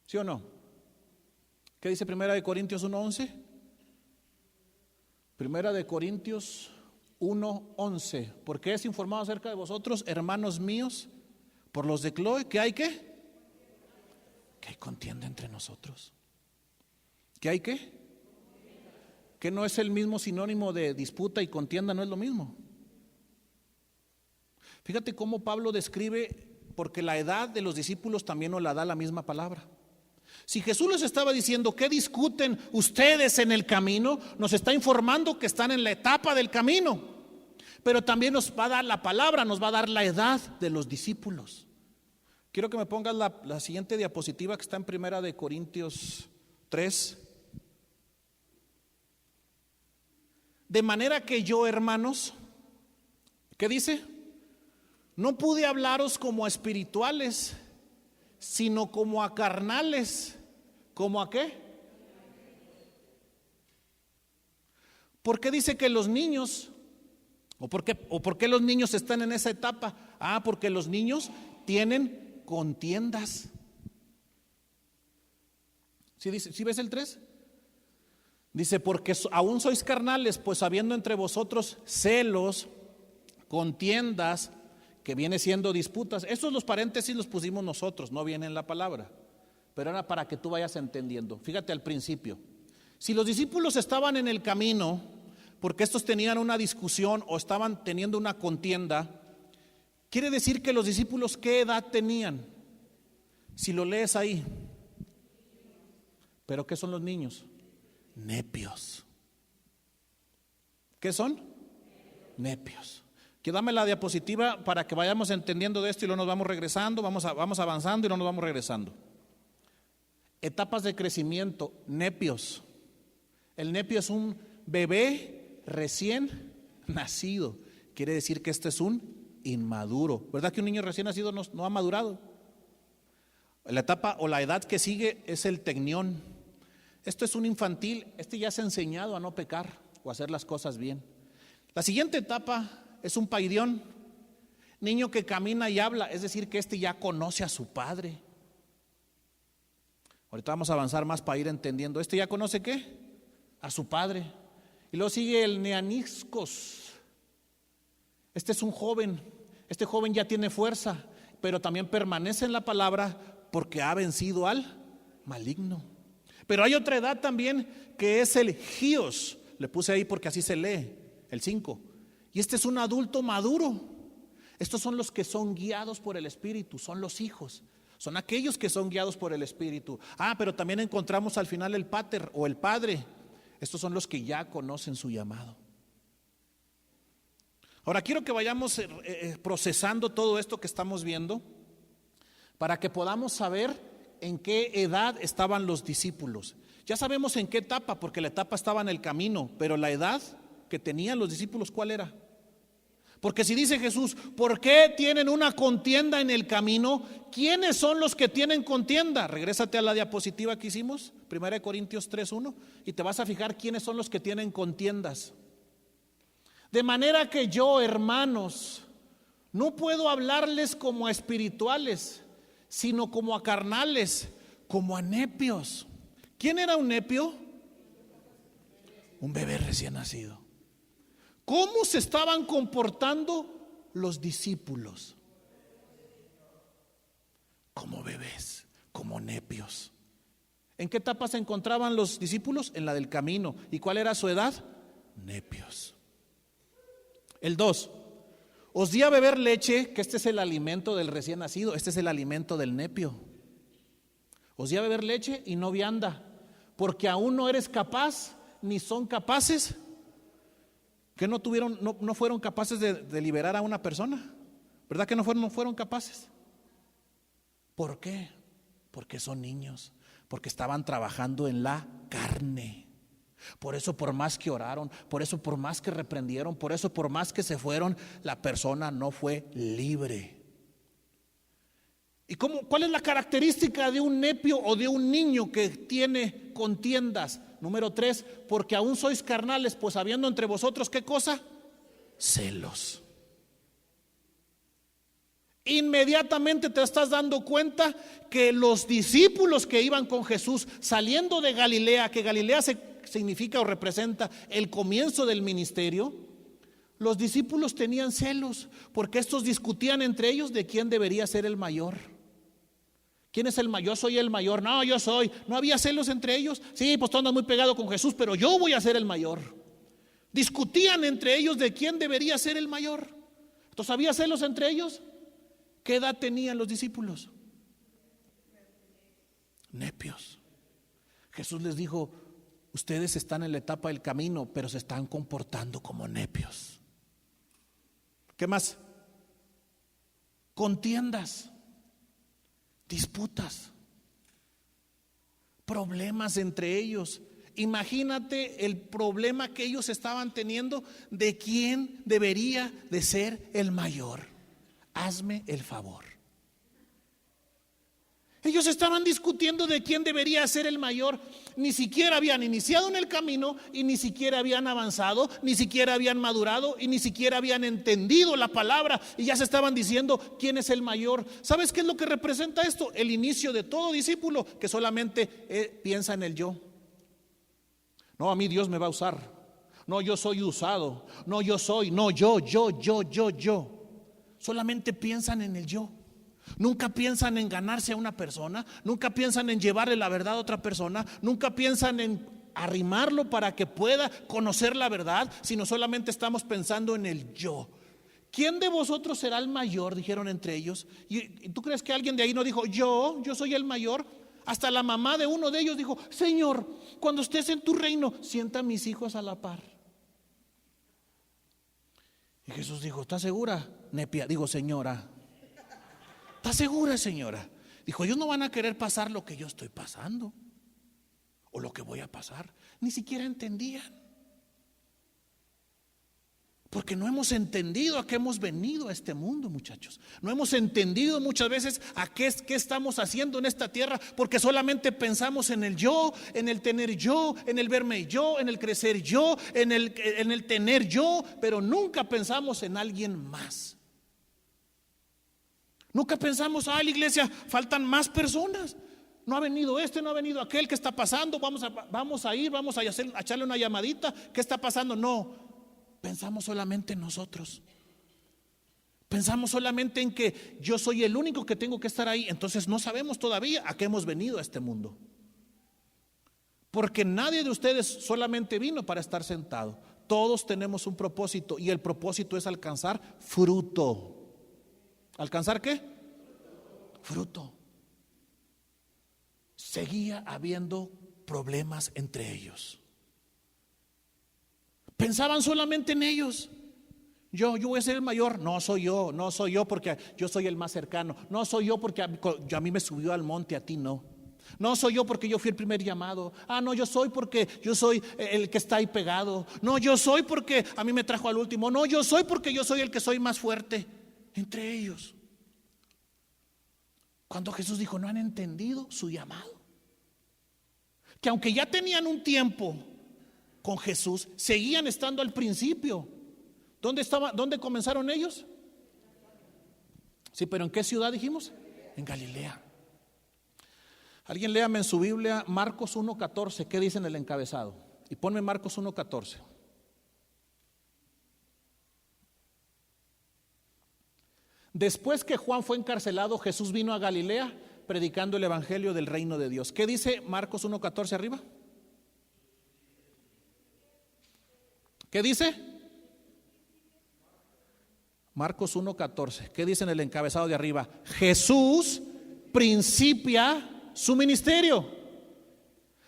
¿Sí o no? ¿Qué dice 1 Corintios 1:11? 1 Corintios 1:11. Porque es informado acerca de vosotros, hermanos míos, por los de Cloe, que hay ¿qué? Que hay contienda entre nosotros. ¿Qué hay qué? Que no es el mismo sinónimo de disputa y contienda, no es lo mismo. Fíjate cómo Pablo describe, porque la edad de los discípulos también nos la da la misma palabra. Si Jesús les estaba diciendo ¿qué discuten ustedes en el camino?, nos está informando que están en la etapa del camino, pero también nos va a dar la palabra, nos va a dar la edad de los discípulos. Quiero que me pongas la siguiente diapositiva, que está en 1 Corintios 3. De manera que yo, hermanos, ¿qué dice? No pude hablaros como a espirituales, sino como a carnales. ¿Cómo a qué? ¿Por qué dice que los niños, o por qué los niños están en esa etapa? Porque los niños tienen contiendas. ¿Sí ves el 3? Dice, porque aún sois carnales, pues habiendo entre vosotros celos, contiendas, que viene siendo disputas. Estos los paréntesis los pusimos nosotros, no viene en la palabra, pero era para que tú vayas entendiendo. Fíjate al principio, si los discípulos estaban en el camino porque estos tenían una discusión o estaban teniendo una contienda, quiere decir que los discípulos ¿qué edad tenían? Si lo lees ahí. ¿Pero qué son los niños? Nepios. ¿Qué son? Nepios. Que dame la diapositiva para que vayamos entendiendo de esto y luego nos vamos regresando, vamos avanzando y luego nos vamos regresando. Etapas de crecimiento, nepios. El nepio es un bebé recién nacido. Quiere decir que este es un inmaduro. ¿Verdad que un niño recién nacido no ha madurado? La etapa o la edad que sigue es el tecnión. Esto es un infantil, ya se ha enseñado a no pecar o a hacer las cosas bien. La siguiente etapa es un paidión, niño que camina y habla, es decir que ya conoce a su padre. Ahorita vamos a avanzar más para ir entendiendo. ¿Ya conoce qué? A su padre. Y luego sigue el neaniscos. Este es un joven, este joven ya tiene fuerza, pero también permanece en la palabra porque ha vencido al maligno. Pero hay otra edad también que es el gios, le puse ahí porque así se lee, el 5. Y este es un adulto maduro. Estos son los que son guiados por el Espíritu, son los hijos, son aquellos que son guiados por el Espíritu. Pero también encontramos al final el pater o el padre. Estos son los que ya conocen su llamado. Ahora quiero que vayamos procesando todo esto que estamos viendo para que podamos saber en qué edad estaban los discípulos. Ya sabemos en qué etapa, porque la etapa estaba en el camino, pero la edad que tenían los discípulos, ¿cuál era? Porque si dice Jesús, ¿por qué tienen una contienda en el camino? ¿Quiénes son los que tienen contienda? Regrésate a la diapositiva que hicimos, 1 Corintios 3:1, y te vas a fijar quiénes son los que tienen contiendas. De manera que yo, hermanos, no puedo hablarles como a espirituales, sino como a carnales, como a nepios. ¿Quién era un nepio? Un bebé recién nacido. ¿Cómo se estaban comportando los discípulos? Como bebés, como nepios. ¿En qué etapa se encontraban los discípulos? En la del camino. ¿Y cuál era su edad? Nepios. El 2. Os di a beber leche, que este es el alimento del recién nacido, este es el alimento del nepio. Os di a beber leche y no vianda, porque aún no eres capaz, ni son capaces. ¿Que no fueron capaces de liberar a una persona? ¿Verdad que no fueron capaces? ¿Por qué? Porque son niños, porque estaban trabajando en la carne. Por eso, por más que oraron, por eso, por más que reprendieron, por eso, por más que se fueron, la persona no fue libre. ¿Y cuál es la característica de un nepio o de un niño que tiene contiendas? Número 3, porque aún sois carnales, pues habiendo entre vosotros, ¿qué cosa? Celos. Inmediatamente te estás dando cuenta que los discípulos que iban con Jesús saliendo de Galilea, que Galilea significa o representa el comienzo del ministerio, los discípulos tenían celos porque estos discutían entre ellos de quién debería ser el mayor. ¿Quién es el mayor? Yo soy el mayor. No, yo soy. ¿No había celos entre ellos? Sí, pues tú andas muy pegado con Jesús, pero yo voy a ser el mayor. Discutían entre ellos de quién debería ser el mayor. Entonces, ¿había celos entre ellos? ¿Qué edad tenían los discípulos? Nepios. Jesús les dijo: ustedes están en la etapa del camino, pero se están comportando como nepios. ¿Qué más? Contiendas, disputas, problemas entre ellos. Imagínate el problema que ellos estaban teniendo de quién debería de ser el mayor. Hazme el favor. Ellos estaban discutiendo de quién debería ser el mayor. Ni siquiera habían iniciado en el camino, y ni siquiera habían avanzado, ni siquiera habían madurado, y ni siquiera habían entendido la palabra, y ya se estaban diciendo quién es el mayor. ¿Sabes qué es lo que representa esto? El inicio de todo discípulo que solamente piensa en el yo. No, a mí Dios me va a usar. No, yo soy usado. No, yo soy. No, yo. Solamente piensan en el yo. Nunca piensan en ganarse a una persona, nunca piensan en llevarle la verdad a otra persona, nunca piensan en arrimarlo para que pueda conocer la verdad, sino solamente estamos pensando en el yo. ¿Quién de vosotros será el mayor?, dijeron entre ellos. ¿Y tú crees que alguien de ahí no dijo: yo soy el mayor? Hasta la mamá de uno de ellos dijo: Señor, cuando estés en tu reino, sienta a mis hijos a la par. Y Jesús dijo: ¿estás segura, Nepia? Digo, señora. ¿Está segura, señora? Dijo: ellos no van a querer pasar lo que yo estoy pasando o lo que voy a pasar. Ni siquiera entendían, porque no hemos entendido a qué hemos venido a este mundo, muchachos. No hemos entendido muchas veces a qué estamos haciendo en esta tierra, porque solamente pensamos en el yo, en el tener yo, en el verme yo, en el crecer yo, en el tener yo, pero nunca pensamos en alguien más. Nunca pensamos: la iglesia, faltan más personas. No ha venido no ha venido aquel. ¿Qué está pasando? Vamos a ir, vamos a echarle una llamadita. ¿Qué está pasando? No, pensamos solamente en nosotros. Pensamos solamente en que yo soy el único que tengo que estar ahí. Entonces no sabemos todavía a qué hemos venido a este mundo. Porque nadie de ustedes solamente vino para estar sentado. Todos tenemos un propósito, y el propósito es alcanzar fruto. ¿Alcanzar qué? Fruto. Seguía habiendo problemas entre ellos. Pensaban solamente en ellos. Yo voy a ser el mayor. No soy yo porque yo soy el más cercano. No soy yo porque a mí me subió al monte, a ti no. No soy yo porque yo fui el primer llamado. No, yo soy porque yo soy el que está ahí pegado. No, yo soy porque a mí me trajo al último. No, yo soy porque yo soy el que soy más fuerte. Entre ellos. Cuando Jesús dijo: no han entendido su llamado. Que aunque ya tenían un tiempo con Jesús, seguían estando al principio. ¿Dónde comenzaron ellos? Sí, pero ¿en qué ciudad dijimos? En Galilea. Alguien léame en su Biblia Marcos 1:14. ¿Qué dice en el encabezado? Y ponme Marcos 1:14. Después que Juan fue encarcelado, Jesús vino a Galilea predicando el evangelio del reino de Dios. ¿Qué dice Marcos 1:14 arriba? ¿Qué dice? Marcos 1:14. ¿Qué dice en el encabezado de arriba? Jesús principia su ministerio.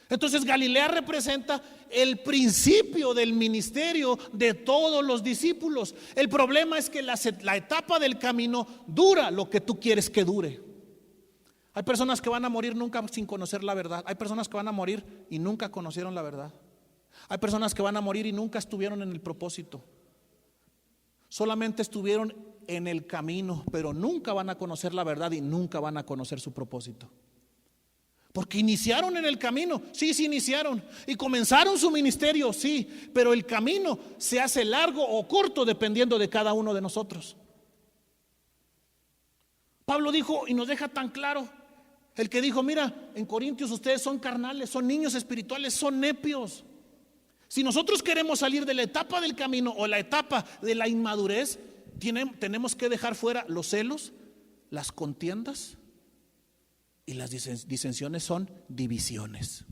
Entonces Galilea representa el principio del ministerio de todos los discípulos. El problema es que la etapa del camino dura lo que tú quieres que dure. Hay personas que van a morir nunca sin conocer la verdad. Hay personas que van a morir y nunca conocieron la verdad. Hay personas que van a morir y nunca estuvieron en el propósito. Solamente estuvieron en el camino, pero nunca van a conocer la verdad y nunca van a conocer su propósito. Porque iniciaron en el camino, sí iniciaron, y comenzaron su ministerio, sí, pero el camino se hace largo o corto dependiendo de cada uno de nosotros. Pablo dijo, y nos deja tan claro, el que dijo: mira, en Corintios ustedes son carnales, son niños espirituales, son nepios. Si nosotros queremos salir de la etapa del camino o la etapa de la inmadurez, tenemos que dejar fuera los celos, las contiendas. Y las disensiones son divisiones.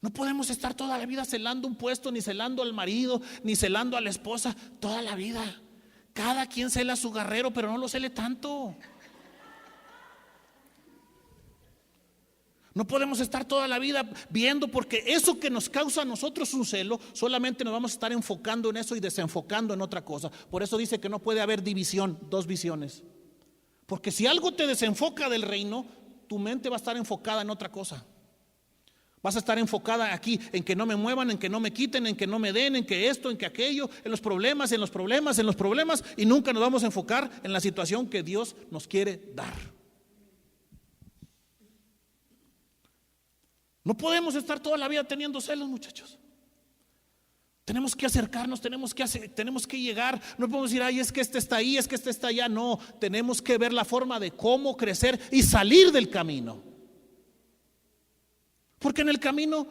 No podemos estar toda la vida celando un puesto, ni celando al marido, ni celando a la esposa, toda la vida. Cada quien cela a su guerrero, pero no lo cele tanto. No podemos estar toda la vida viendo, porque eso que nos causa a nosotros un celo, solamente nos vamos a estar enfocando en eso y desenfocando en otra cosa. Por eso dice que no puede haber división, dos visiones. Porque si algo te desenfoca del reino, tu mente va a estar enfocada en otra cosa. Vas a estar enfocada aquí en que no me muevan, en que no me quiten, en que no me den, en que esto, en que aquello, en los problemas, en los problemas, en los problemas, y nunca nos vamos a enfocar en la situación que Dios nos quiere dar. No podemos estar toda la vida teniendo celos, muchachos. Tenemos que acercarnos, tenemos que llegar. No podemos decir, ay, es que este está ahí, es que este está allá. No, tenemos que ver la forma de cómo crecer y salir del camino. Porque en el camino,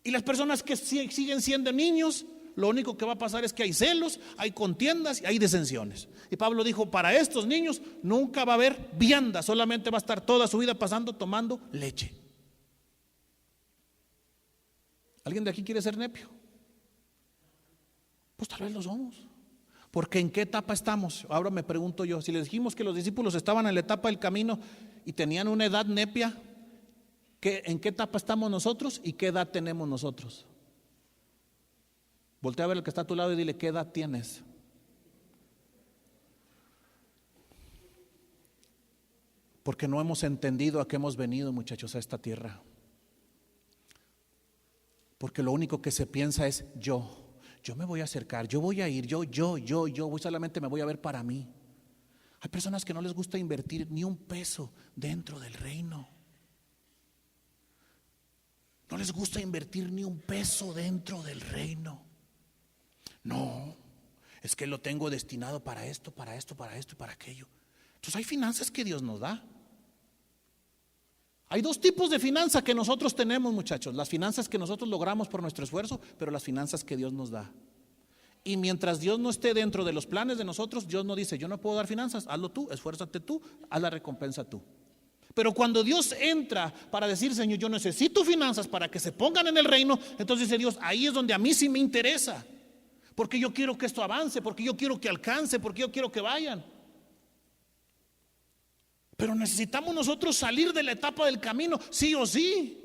y las personas que siguen siendo niños, lo único que va a pasar es que hay celos, hay contiendas y hay disensiones. Y Pablo dijo, para estos niños nunca va a haber vianda, solamente va a estar toda su vida pasando tomando leche. ¿Alguien de aquí quiere ser nepio? Pues tal vez lo somos. Porque ¿en qué etapa estamos? Ahora me pregunto yo, si les dijimos que los discípulos estaban en la etapa del camino y tenían una edad nepia, ¿en qué etapa estamos nosotros y qué edad tenemos nosotros? Voltea a ver al que está a tu lado y dile, ¿qué edad tienes? Porque no hemos entendido a qué hemos venido, muchachos, a esta tierra. Porque lo único que se piensa es yo me voy a acercar, yo voy a ir, yo solamente me voy a ver para mí. Hay personas que no les gusta invertir ni un peso dentro del reino. No les gusta invertir ni un peso dentro del reino. No, es que lo tengo destinado para esto, para esto, para esto y para aquello. Entonces hay finanzas que Dios nos da. Hay dos tipos de finanzas que nosotros tenemos, muchachos. Las finanzas que nosotros logramos por nuestro esfuerzo, pero las finanzas que Dios nos da. Y mientras Dios no esté dentro de los planes de nosotros, Dios no dice, yo no puedo dar finanzas, hazlo tú, esfuérzate tú, haz la recompensa tú. Pero cuando Dios entra para decir, Señor, yo necesito finanzas para que se pongan en el reino, entonces dice Dios, ahí es donde a mí sí me interesa. Porque yo quiero que esto avance, porque yo quiero que alcance, porque yo quiero que vayan. Pero necesitamos nosotros salir de la etapa del camino, sí o sí.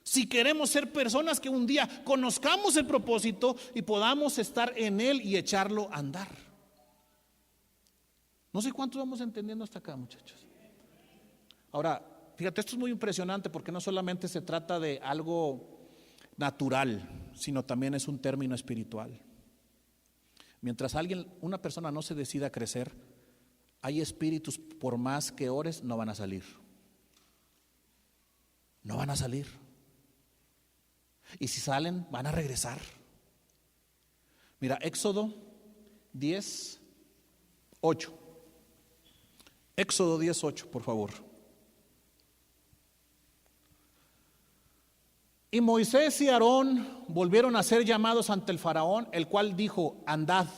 Si queremos ser personas que un día conozcamos el propósito y podamos estar en él y echarlo a andar. No sé cuántos vamos entendiendo hasta acá, muchachos. Ahora, fíjate, esto es muy impresionante porque no solamente se trata de algo natural, sino también es un término espiritual. Mientras una persona no se decida a crecer, hay espíritus, por más que ores, no van a salir. No van a salir. Y si salen, van a regresar. Mira, Éxodo 10:8. Éxodo 10:8, por favor. Y Moisés y Aarón volvieron a ser llamados ante el faraón, el cual dijo, andad.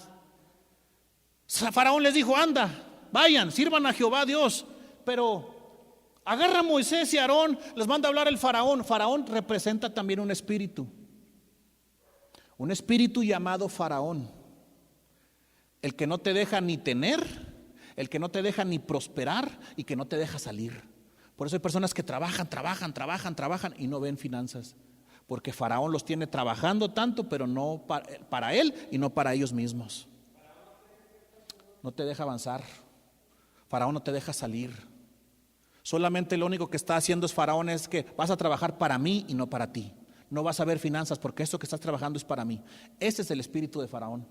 Faraón les dijo, anda, vayan, sirvan a Jehová Dios. Pero agarra a Moisés y Aarón, les manda a hablar el faraón. Faraón representa también un espíritu llamado faraón, el que no te deja ni tener, el que no te deja ni prosperar y que no te deja salir. Por eso hay personas que trabajan y no ven finanzas, porque Faraón los tiene trabajando tanto, pero no para él y no para ellos mismos. No te deja avanzar. Faraón no te deja salir. Solamente lo único que está haciendo es Faraón es que vas a trabajar para mí y no para ti. No vas a ver finanzas porque eso que estás trabajando es para mí. Ese es el espíritu de Faraón.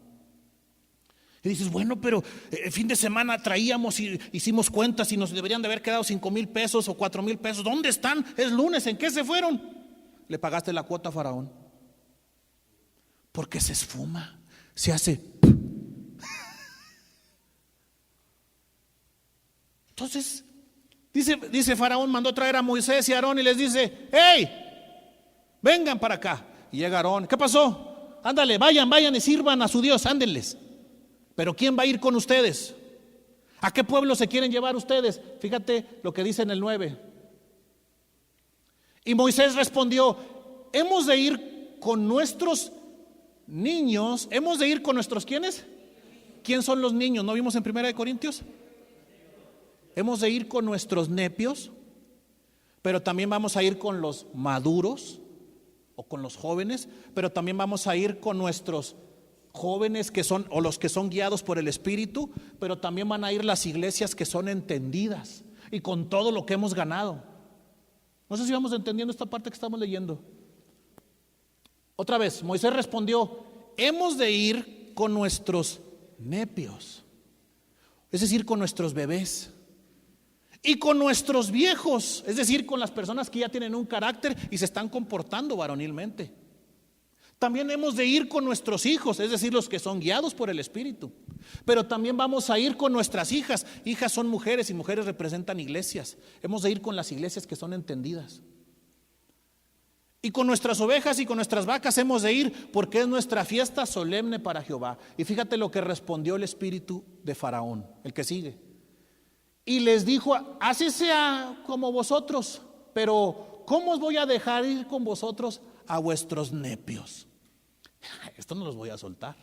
Y dices, bueno, pero el fin de semana traíamos y hicimos cuentas y nos deberían de haber quedado 5,000 pesos o 4,000 pesos. ¿Dónde están? Es lunes, ¿en qué se fueron? Le pagaste la cuota a Faraón. Porque se esfuma, se hace. Entonces, dice Faraón, mandó traer a Moisés y a Aarón y les dice, hey, vengan para acá. Y llega Aarón, ¿qué pasó? Ándale, vayan y sirvan a su Dios, ándenles. Pero ¿quién va a ir con ustedes? ¿A qué pueblo se quieren llevar ustedes? Fíjate lo que dice en el 9. Y Moisés respondió, hemos de ir con nuestros niños, hemos de ir con nuestros ¿quiénes? ¿Quién son los niños? ¿No vimos en 1 Corintios? Hemos de ir con nuestros nepios, pero también vamos a ir con los maduros o con los jóvenes, pero también vamos a ir con nuestros jóvenes que son, o los que son guiados por el Espíritu, pero también van a ir las iglesias que son entendidas y con todo lo que hemos ganado. No sé si vamos entendiendo esta parte que estamos leyendo. Otra vez, Moisés respondió: hemos de ir con nuestros nepios, es decir, con nuestros bebés, y con nuestros viejos, es decir, con las personas que ya tienen un carácter y se están comportando varonilmente. También hemos de ir con nuestros hijos, es decir, los que son guiados por el Espíritu. Pero también vamos a ir con nuestras hijas. Hijas son mujeres y mujeres representan iglesias. Hemos de ir con las iglesias que son entendidas. Y con nuestras ovejas y con nuestras vacas hemos de ir, porque es nuestra fiesta solemne para Jehová. Y fíjate lo que respondió el espíritu de Faraón, el que sigue. Y les dijo: así sea como vosotros, pero ¿cómo os voy a dejar ir con vosotros a vuestros nepios? Esto no los voy a soltar.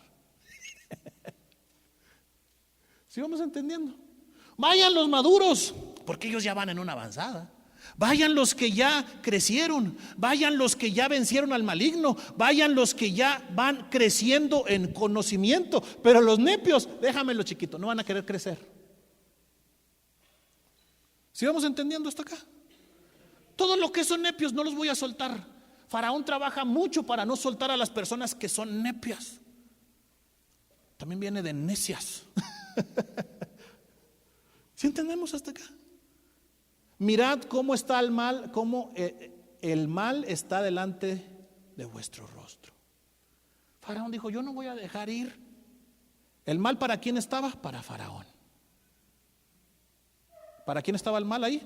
¿Sí vamos entendiendo? Vayan los maduros, porque ellos ya van en una avanzada. Vayan los que ya crecieron, vayan los que ya vencieron al maligno, vayan los que ya van creciendo en conocimiento. Pero los nepios, déjamelo chiquito, no van a querer crecer. ¿Sí vamos entendiendo hasta acá? Todo lo que son nepios no los voy a soltar. Faraón trabaja mucho para no soltar a las personas que son nepias. También viene de necias. ¿Sí entendemos hasta acá? Mirad cómo está el mal, cómo el mal está delante de vuestro rostro. Faraón dijo: yo no voy a dejar ir. ¿El mal para quién estaba? Para Faraón. ¿Para quién estaba el mal ahí?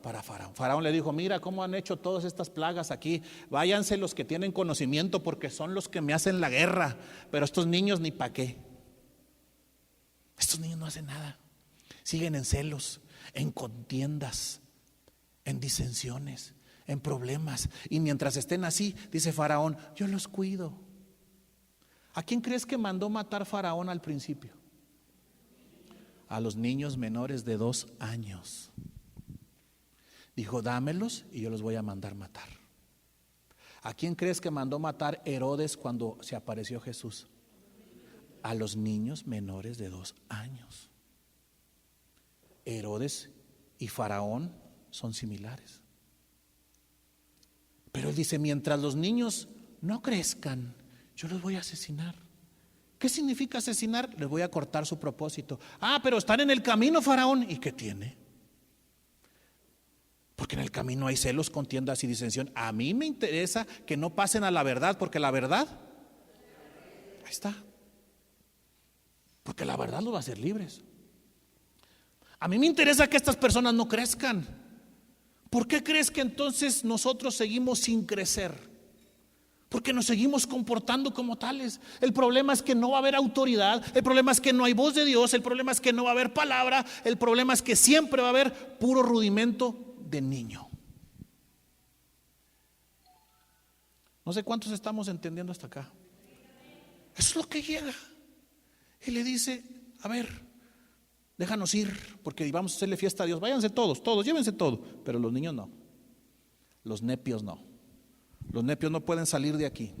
Para Faraón. Faraón le dijo: mira cómo han hecho todas estas plagas aquí. Váyanse los que tienen conocimiento, porque son los que me hacen la guerra. Pero estos niños ni pa' qué. Estos niños no hacen nada. Siguen en celos, en contiendas, en disensiones, en problemas. Y mientras estén así, dice Faraón: yo los cuido. ¿A quién crees que mandó matar Faraón al principio? A los niños menores de 2 años. Dijo: dámelos y yo los voy a mandar matar. ¿A quién crees que mandó matar Herodes cuando se apareció Jesús? A los niños menores de 2 años. Herodes y Faraón son similares. Pero él dice: mientras los niños no crezcan, yo los voy a asesinar. ¿Qué significa asesinar? Les voy a cortar su propósito. Ah, pero están en el camino, Faraón. ¿Y qué tiene? Porque en el camino hay celos, contiendas y disensión. A mí me interesa que no pasen a la verdad, porque la verdad, ahí está. Porque la verdad los va a hacer libres. A mí me interesa que estas personas no crezcan. ¿Por qué crees que entonces nosotros seguimos sin crecer? Porque nos seguimos comportando como tales. El problema es que no va a haber autoridad. El problema es que no hay voz de Dios. El problema es que no va a haber palabra. El problema es que siempre va a haber puro rudimento de niño. No sé cuántos estamos entendiendo hasta acá. Eso es lo que llega. Y le dice: a ver, déjanos ir, porque vamos a hacerle fiesta a Dios. Váyanse todos, llévense todo. Pero los niños no. Los nepios no. Los nepios no pueden salir de aquí.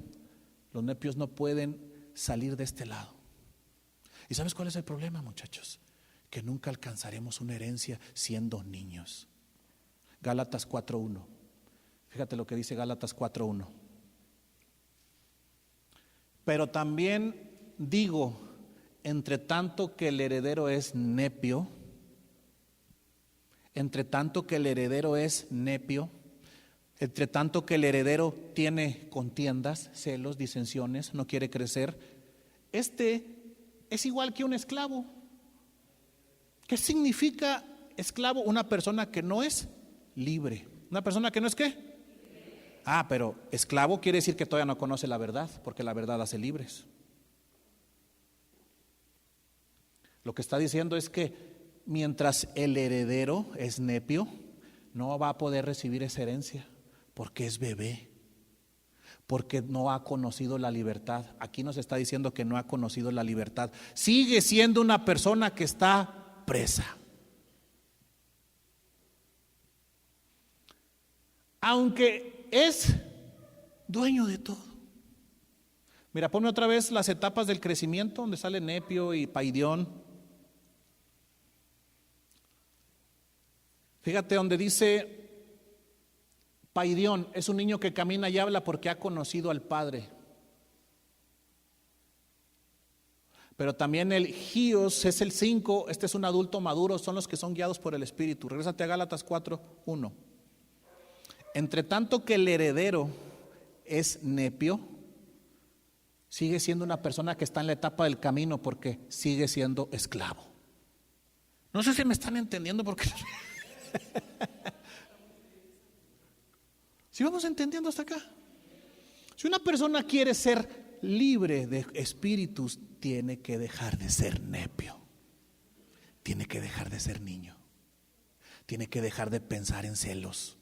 Los nepios no pueden salir de este lado. ¿Y sabes cuál es el problema, muchachos? Que nunca alcanzaremos una herencia siendo niños. Gálatas 4:1. Fíjate lo que dice Gálatas 4:1. Pero también digo, entre tanto que el heredero es nepio, entre tanto que el heredero tiene contiendas, celos, disensiones, no quiere crecer, este es igual que un esclavo. ¿Qué significa esclavo? Una persona que no es libre. ¿Una persona que no es qué? Pero esclavo quiere decir que todavía no conoce la verdad, porque la verdad hace libres. Lo que está diciendo es que mientras el heredero es nepio, no va a poder recibir esa herencia, porque es bebé. porque no ha conocido la libertad. Aquí nos está diciendo que no ha conocido la libertad. Sigue siendo una persona que está presa. Aunque es dueño de todo. Mira, ponme otra vez las etapas del crecimiento, donde sale Nepio y Paidión. Fíjate donde dice Paidión, es un niño que camina y habla porque ha conocido al Padre. Pero también el Gios es el 5, este es un adulto maduro, son los que son guiados por el Espíritu. Regrésate a Gálatas 4:1. Entre tanto que el heredero es Nepio, sigue siendo una persona que está en la etapa del camino porque sigue siendo esclavo. No sé si me están entendiendo porque ¿sí vamos entendiendo hasta acá? Si una persona quiere ser libre de espíritus, tiene que dejar de ser nepio, tiene que dejar de ser niño, tiene que dejar de pensar en celos.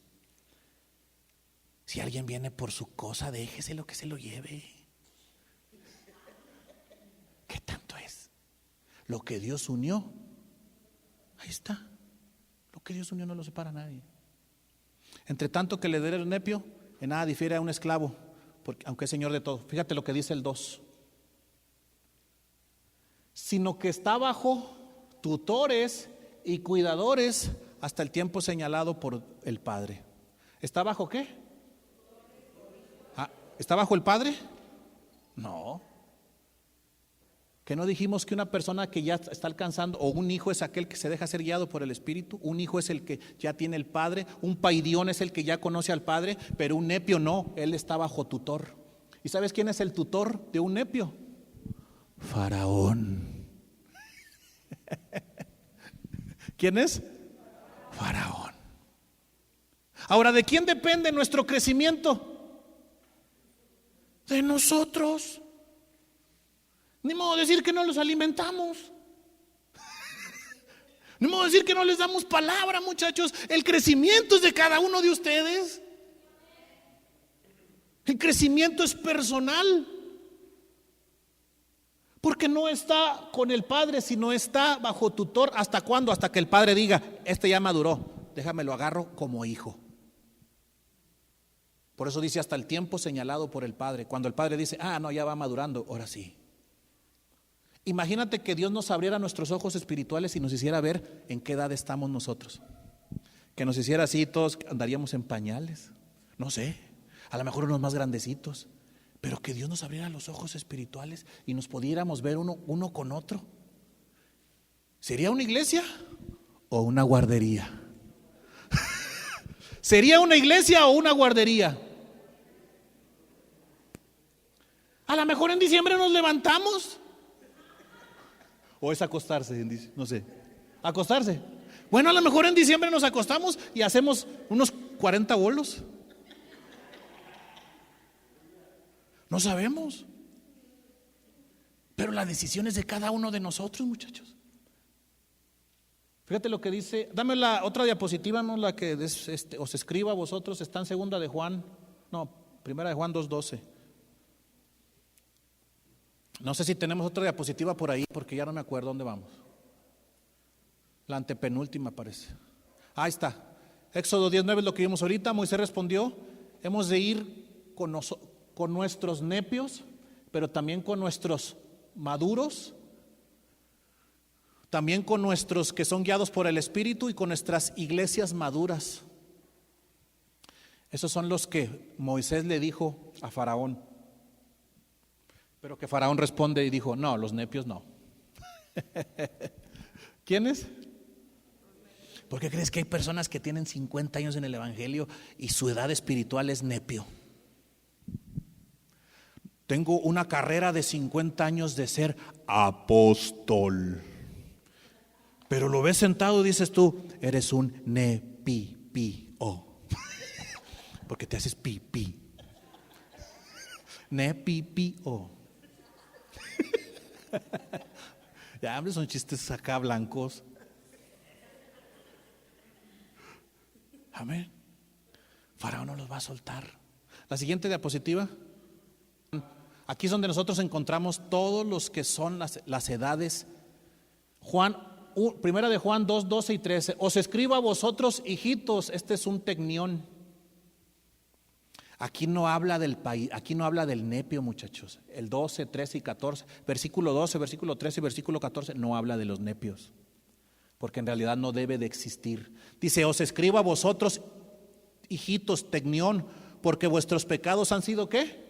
Si alguien viene por su cosa, déjeselo que se lo lleve. ¿Qué tanto es? Lo que Dios unió, ahí está. Lo que Dios unió no lo separa a nadie. Entre tanto que el heredero es nepio, en nada difiere a un esclavo, porque, aunque es señor de todo. Fíjate lo que dice el 2. Sino que está bajo tutores y cuidadores hasta el tiempo señalado por el Padre. ¿Está bajo qué? ¿Está bajo el Padre? No. ¿Que no dijimos que una persona que ya está alcanzando, o un hijo es aquel que se deja ser guiado por el Espíritu? Un hijo es el que ya tiene el Padre, un paidión es el que ya conoce al Padre, pero un nepio no, él está bajo tutor. ¿Y sabes quién es el tutor de un nepio? Faraón. ¿Quién es? Faraón. Ahora, ¿de quién depende nuestro crecimiento? De nosotros. Ni modo de decir que no los alimentamos. Ni modo de decir que no les damos palabra, muchachos. El crecimiento es de cada uno de ustedes. El crecimiento es personal. Porque no está con el Padre, sino está bajo tutor. ¿Hasta cuándo? Hasta que el Padre diga, este ya maduró, déjame lo agarro como hijo. Por eso dice hasta el tiempo señalado por el Padre. Cuando el Padre dice, no, ya va madurando, ahora sí. Imagínate que Dios nos abriera nuestros ojos espirituales y nos hiciera ver en qué edad estamos nosotros. Que nos hiciera así, todos andaríamos en pañales. No sé, a lo mejor unos más grandecitos. Pero que Dios nos abriera los ojos espirituales y nos pudiéramos ver uno con otro. ¿Sería una iglesia o una guardería? ¿Sería una iglesia o una guardería? A lo mejor en diciembre nos levantamos. O es acostarse, no sé. Acostarse. Bueno, a lo mejor en diciembre nos acostamos y hacemos unos 40 bolos. No sabemos. Pero la decisión es de cada uno de nosotros, muchachos. Fíjate lo que dice. Dame la otra diapositiva, no la que os escriba a vosotros. Está en segunda de Juan. No, primera de Juan 2:12. No sé si tenemos otra diapositiva por ahí, porque ya no me acuerdo dónde vamos. La antepenúltima parece. Ahí está. Éxodo 19 es lo que vimos ahorita. Moisés respondió: hemos de ir con nuestros nepios, pero también con nuestros maduros, también con nuestros que son guiados por el Espíritu y con nuestras iglesias maduras. Esos son los que Moisés le dijo a Faraón. Pero que Faraón responde y dijo: no, los nepios no. ¿Quiénes? ¿Por qué crees que hay personas que tienen 50 años en el Evangelio y su edad espiritual es nepio? Tengo una carrera de 50 años de ser apóstol. Pero lo ves sentado y dices tú: eres un nepipio. Porque te haces pipí. Nepipio. Ya, hombre, son chistes acá blancos. Amén. Faraón no los va a soltar. La siguiente diapositiva. Aquí es donde nosotros encontramos todos los que son las edades. Primera de Juan 2, 12 y 13. Os escribo a vosotros, hijitos. Este es un tecnión. Aquí no habla del país, aquí no habla del nepio, muchachos. El 12, 13 y 14, versículo 12, versículo 13 y versículo 14 no habla de los nepios, porque en realidad no debe de existir. Dice, os escribo a vosotros, hijitos, tecnión, porque vuestros pecados han sido ¿qué?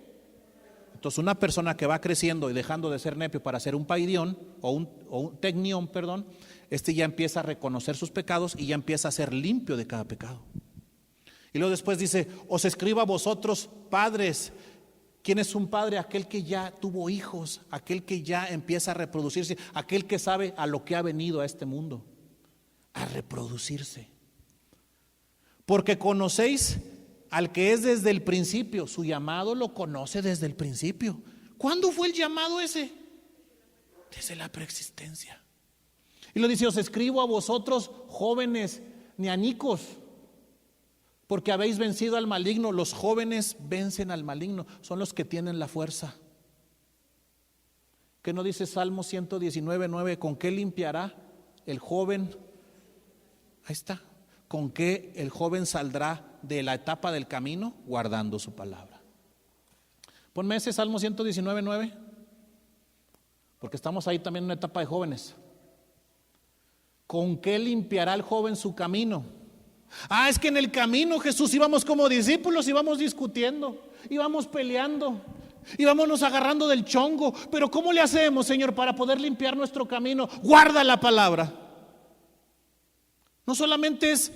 Entonces una persona que va creciendo y dejando de ser nepio para ser un paidión o un tecnión, perdón, ya empieza a reconocer sus pecados y ya empieza a ser limpio de cada pecado. Y luego después dice, os escribo a vosotros padres. ¿Quién es un padre? Aquel que ya tuvo hijos, aquel que ya empieza a reproducirse, aquel que sabe a lo que ha venido a este mundo, a reproducirse. Porque conocéis al que es desde el principio, su llamado lo conoce desde el principio. ¿Cuándo fue el llamado ese? Desde la preexistencia. Y lo dice, os escribo a vosotros jóvenes, nianicos, porque habéis vencido al maligno. Los jóvenes vencen al maligno, son los que tienen la fuerza. ¿Qué no dice Salmo 119, 9? ¿Con qué limpiará el joven? Ahí está. ¿Con qué el joven saldrá de la etapa del camino? Guardando su palabra. Ponme ese Salmo 119, 9, porque estamos ahí también en una etapa de jóvenes. ¿Con qué limpiará el joven su camino? Es que en el camino, Jesús, íbamos como discípulos, íbamos discutiendo, íbamos peleando, íbamos agarrando del chongo. Pero ¿cómo le hacemos, Señor, para poder limpiar nuestro camino? Guarda la palabra. No solamente es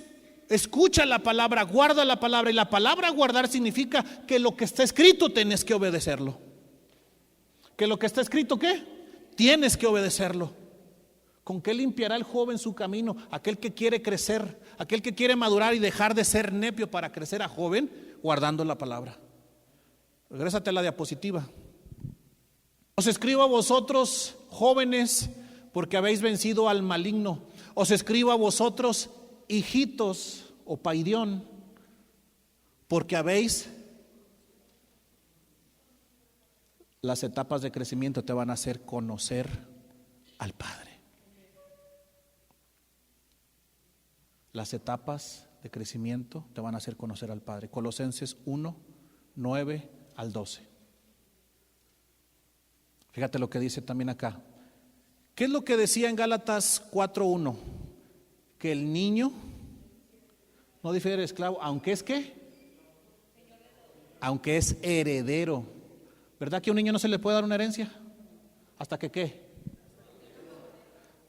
escucha la palabra, guarda la palabra. Y la palabra guardar significa que lo que está escrito tienes que obedecerlo. Que lo que está escrito, ¿qué? Tienes que obedecerlo. ¿Con qué limpiará el joven su camino? Aquel que quiere crecer, aquel que quiere madurar y dejar de ser nepio para crecer a joven, guardando la palabra. Regrésate a la diapositiva. Os escribo a vosotros, jóvenes, porque habéis vencido al maligno. Os escribo a vosotros, hijitos o paidión, porque habéis. Las etapas de crecimiento te van a hacer conocer al Padre. Las etapas de crecimiento te van a hacer conocer al Padre. Colosenses 1, 9 al 12. Fíjate lo que dice también acá. ¿Qué es lo que decía en Gálatas 4:1? Que el niño no difiere de esclavo, aunque es ¿qué? Aunque es heredero. ¿Verdad que a un niño no se le puede dar una herencia? ¿Hasta que qué?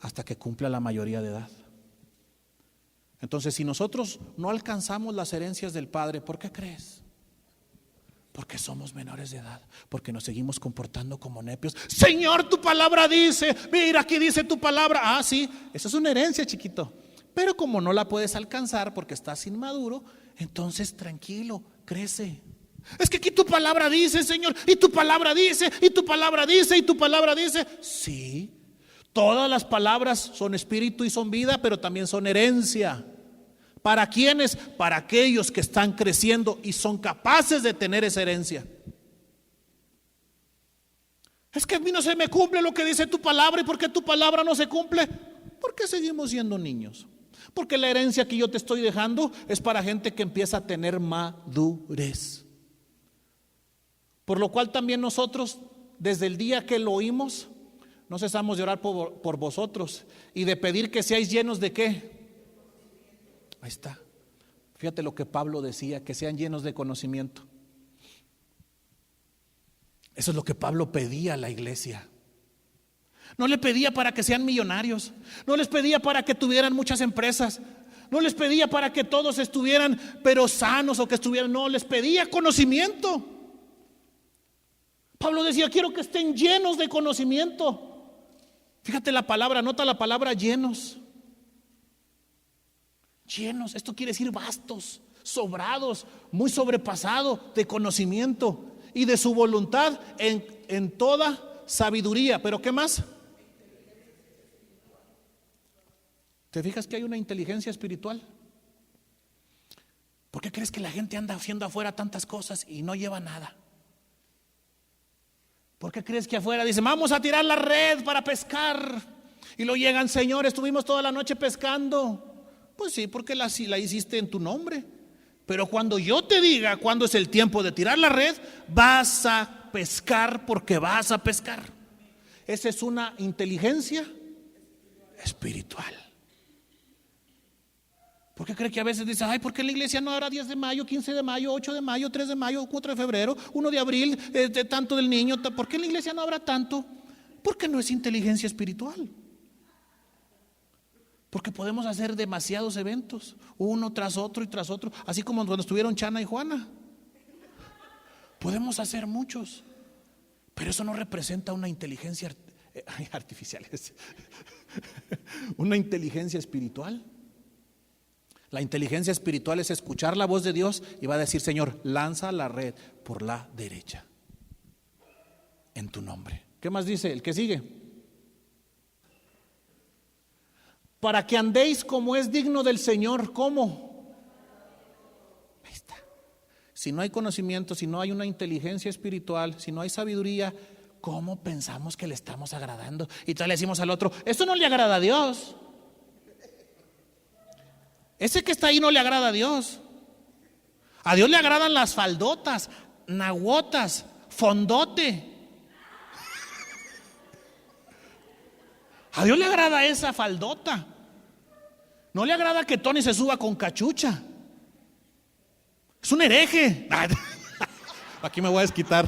Hasta que cumpla la mayoría de edad. Entonces, si nosotros no alcanzamos las herencias del Padre, ¿por qué crees? Porque somos menores de edad, porque nos seguimos comportando como nepios. Señor, tu palabra dice, mira aquí dice tu palabra. Sí, esa es una herencia, chiquito. Pero como no la puedes alcanzar porque estás inmaduro, entonces tranquilo, crece. Es que aquí tu palabra dice, Señor, y tu palabra dice, y tu palabra dice, y tu palabra dice. Sí, todas las palabras son espíritu y son vida, pero también son herencia. ¿Para quiénes? Para aquellos que están creciendo y son capaces de tener esa herencia. Es que a mí no se me cumple lo que dice tu palabra. ¿Y por qué tu palabra no se cumple? Porque seguimos siendo niños. Porque la herencia que yo te estoy dejando es para gente que empieza a tener madurez. Por lo cual también nosotros, desde el día que lo oímos, no cesamos de orar por vosotros y de pedir que seáis llenos de ¿qué? Ahí está. Fíjate lo que Pablo decía, que sean llenos de conocimiento. Eso es lo que Pablo pedía a la iglesia. No le pedía para que sean millonarios, no les pedía para que tuvieran muchas empresas, no les pedía para que todos estuvieran pero sanos o que estuvieran, no, les pedía conocimiento. Pablo decía, quiero que estén llenos de conocimiento. Fíjate la palabra, anota la palabra llenos. Llenos, esto quiere decir vastos, sobrados, muy sobrepasado de conocimiento y de su voluntad en toda sabiduría. ¿Pero qué más? ¿Te fijas que hay una inteligencia espiritual? ¿Por qué crees que la gente anda haciendo afuera tantas cosas y no lleva nada? ¿Por qué crees que afuera dicen, vamos a tirar la red para pescar? Y luego llegan, Señor, estuvimos toda la noche pescando. Pues sí, porque la hiciste en tu nombre. Pero cuando yo te diga cuándo es el tiempo de tirar la red, vas a pescar porque vas a pescar. Esa es una inteligencia espiritual. ¿Por qué cree que a veces dice, ay, ¿por qué la iglesia no habrá 10 de mayo, 15 de mayo, 8 de mayo, 3 de mayo, 4 de febrero, 1 de abril, de tanto del niño? ¿Por qué en la iglesia no habrá tanto? Porque no es inteligencia espiritual. Porque podemos hacer demasiados eventos, uno tras otro y tras otro, así como cuando estuvieron Chana y Juana. Podemos hacer muchos, pero eso no representa una inteligencia artificial, una inteligencia espiritual. La inteligencia espiritual es escuchar la voz de Dios y va a decir, Señor, lanza la red por la derecha, en tu nombre. ¿Qué más dice? El que sigue. Para que andéis como es digno del Señor. ¿Cómo? Ahí está. Si no hay conocimiento, si no hay una inteligencia espiritual, si no hay sabiduría, ¿cómo pensamos que le estamos agradando? Y entonces le decimos al otro, esto no le agrada a Dios. Ese que está ahí no le agrada a Dios. A Dios le agradan las faldotas, nahuotas, fondote. A Dios le agrada esa faldota. No le agrada que Tony se suba con cachucha. Es un hereje. Aquí me voy a desquitar.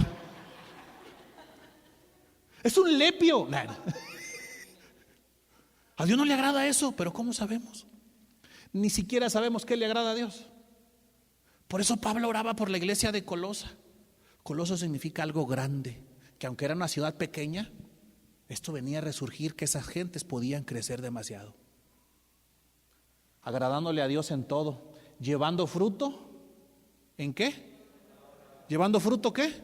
Es un lepio. A Dios no le agrada eso, pero ¿cómo sabemos? Ni siquiera sabemos qué le agrada a Dios. Por eso Pablo oraba por la iglesia de Colosa. Coloso significa algo grande, que aunque era una ciudad pequeña, esto venía a resurgir, que esas gentes podían crecer demasiado. Agradándole a Dios en todo, llevando fruto. ¿En qué? ¿Llevando fruto qué?